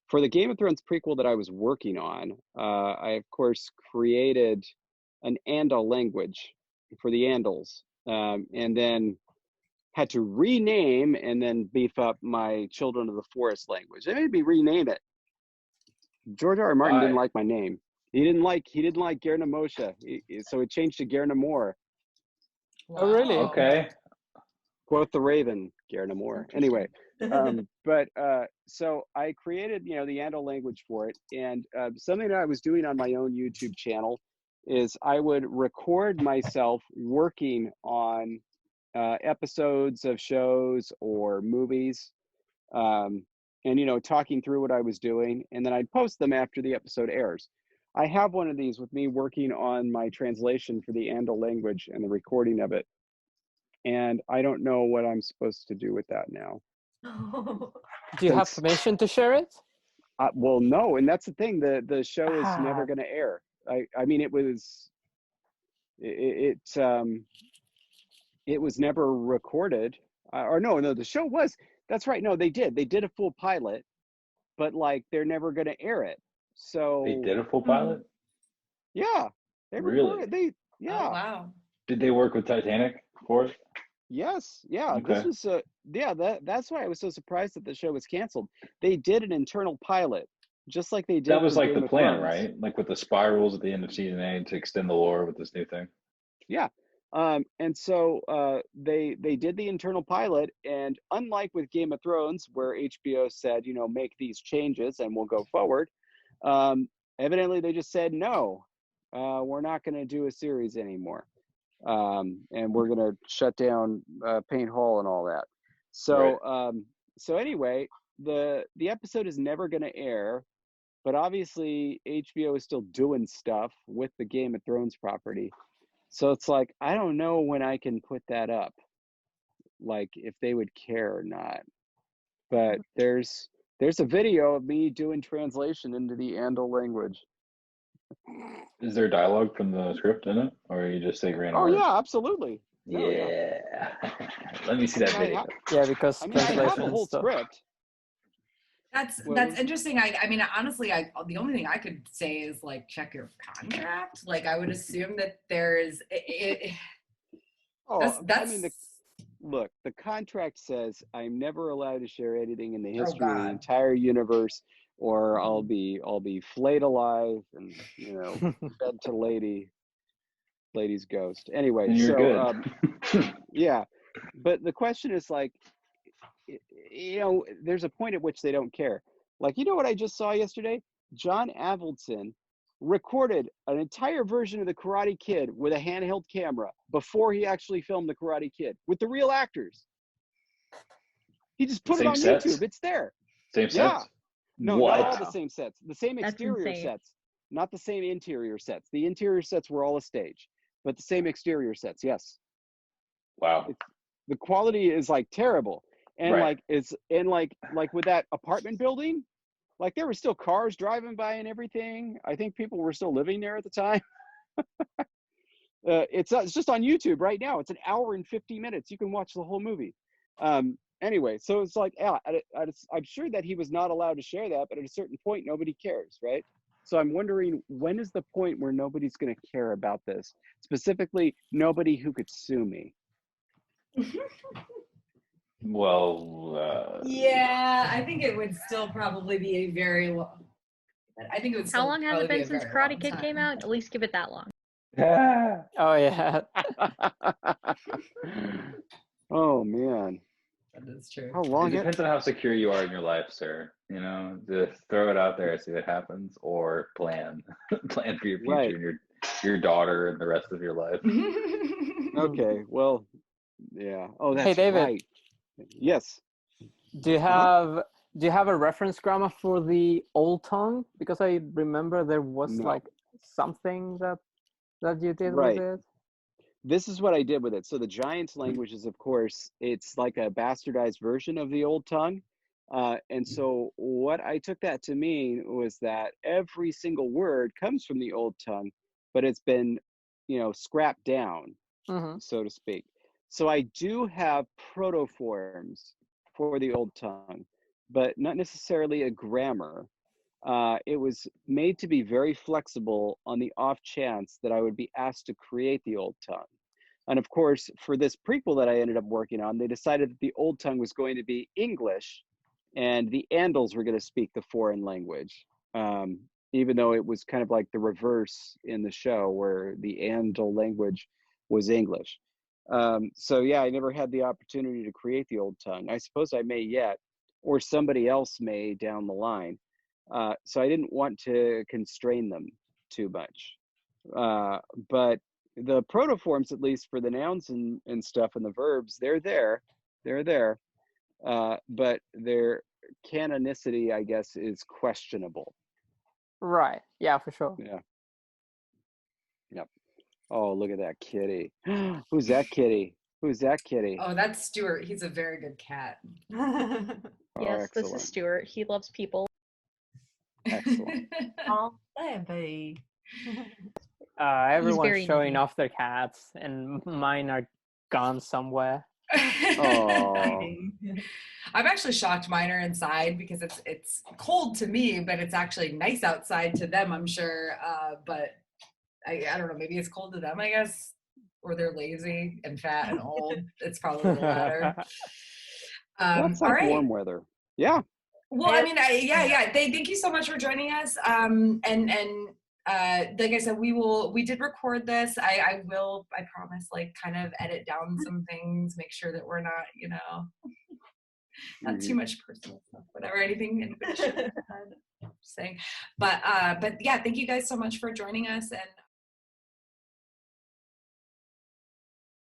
for the Game of Thrones prequel that I was working on, I of course created an Andal language for the Andals, and then had to rename and then beef up my Children of the Forest language. They made me rename it. George R. R. Martin didn't like my name. He didn't like Gerna Moshe, so it changed to Gerna Moore. Wow. Oh, really? Okay. Quote the Raven, Gerna Moore. Anyway, so I created, the Andal language for it, and something that I was doing on my own YouTube channel is I would record myself working on episodes of shows or movies, and talking through what I was doing, and then I'd post them after the episode airs. I have one of these with me working on my translation for the Andal language and the recording of it. And I don't know what I'm supposed to do with that now. Do you have permission to share it? Well, no, and that's the thing. The show is never going to air. I mean, it was never recorded. Or no, the show was. That's right. No, they did. They did a full pilot, but like they're never going to air it. So They did a full pilot? Yeah, they Really? recorded. They Oh wow. Did they work with Titanic for it? Yes, yeah. Okay. This was that's why I was so surprised that the show was canceled. They did an internal pilot, just like they did That was for like the Game of plan, Thrones. right? Like with the spirals at the end of season 8 to extend the lore with this new thing. Yeah. And so they did the internal pilot, and unlike with Game of Thrones, where HBO said, you know, make these changes and we'll go forward, evidently they just said no, we're not going to do a series anymore, and we're going to shut down Paint Hall and all that. So so anyway, the episode is never going to air, but obviously HBO is still doing stuff with the Game of Thrones property. So it's like, I don't know when I can put that up, like if they would care or not. But there's a video of me doing translation into the Andal language. Is there dialogue from the script in it, or you just say random Oh words? yeah, absolutely. No, Yeah. Let me see that video. Yeah, because I have translation a and whole stuff. script. That's interesting. I mean, honestly, the only thing I could say is like check your contract. Like I would assume that there's I mean, look, the contract says I'm never allowed to share anything in the history of the entire universe, or I'll be flayed alive and, you know, fed to lady's ghost. Anyway, And you're so good. yeah, but the question is like, you know, there's a point at which they don't care. Like, you know what I just saw yesterday? John Avildsen recorded an entire version of the Karate Kid with a handheld camera before he actually filmed the Karate Kid with the real actors. He just put it on YouTube. It's there. Same sets? No, what? not all the same sets. The same exterior sets, not the same interior sets. The interior sets were all a stage, but the same exterior sets. Yes. Wow. The quality is like terrible. And like like with that apartment building, like there were still cars driving by and everything. I think people were still living there at the time. It's just on YouTube right now. It's an hour and 50 minutes. You can watch the whole movie. Anyway, so it's like, yeah, I'm sure that he was not allowed to share that, but at a certain point, nobody cares, right? So I'm wondering, when is the point where nobody's going to care about this? Specifically, nobody who could sue me. Well, yeah, I think it would still probably be a very long. I think it would. How long has it been since Karate Kid came out? At least give it that long. Oh yeah. Oh man. That is true. How long? It depends on how secure you are in your life, sir. You know, just throw it out there, see what happens, or plan for your future and your daughter and the rest of your life. Okay. Well, yeah. Oh, that's Hey, David. right. Yes. Do you have a reference grammar for the Old Tongue? Because I remember there was like something that you did with it. This is what I did with it. So the Giants language is, of course, it's like a bastardized version of the Old Tongue. And so what I took that to mean was that every single word comes from the Old Tongue, but it's been, you know, scrapped down, so to speak. So I do have protoforms for the Old Tongue, but not necessarily a grammar. It was made to be very flexible on the off chance that I would be asked to create the Old Tongue. And of course, for this prequel that I ended up working on, they decided that the Old Tongue was going to be English and the Andals were going to speak the foreign language, even though it was kind of like the reverse in the show where the Andal language was English. So yeah, I never had the opportunity to create the Old Tongue. I suppose I may yet, or somebody else may down the line. So I didn't want to constrain them too much. But the protoforms, at least for the nouns and stuff and the verbs, they're there. But their canonicity, I guess, is questionable. Right. Yeah, for sure. Yeah. Yep. Oh, look at that kitty. Who's that kitty? Who's that kitty? Oh, that's Stuart. He's a very good cat. Yes, this is Stuart. He loves people. Excellent. Oh, baby. Everyone's very showing needy. off their cats, and mine are gone somewhere. I'm actually shocked mine are inside because it's cold to me, but it's actually nice outside to them, I'm sure. But I don't know, maybe it's cold to them, I guess, or they're lazy and fat and old. It's probably the latter. That's like all right. warm weather. Yeah. Well, I mean, yeah. Thank you so much for joining us. And like I said, we did record this. I promise, like, kind of edit down some things, make sure that we're not, not too much personal stuff, whatever, anything anybody should saying. But yeah, thank you guys so much for joining us, and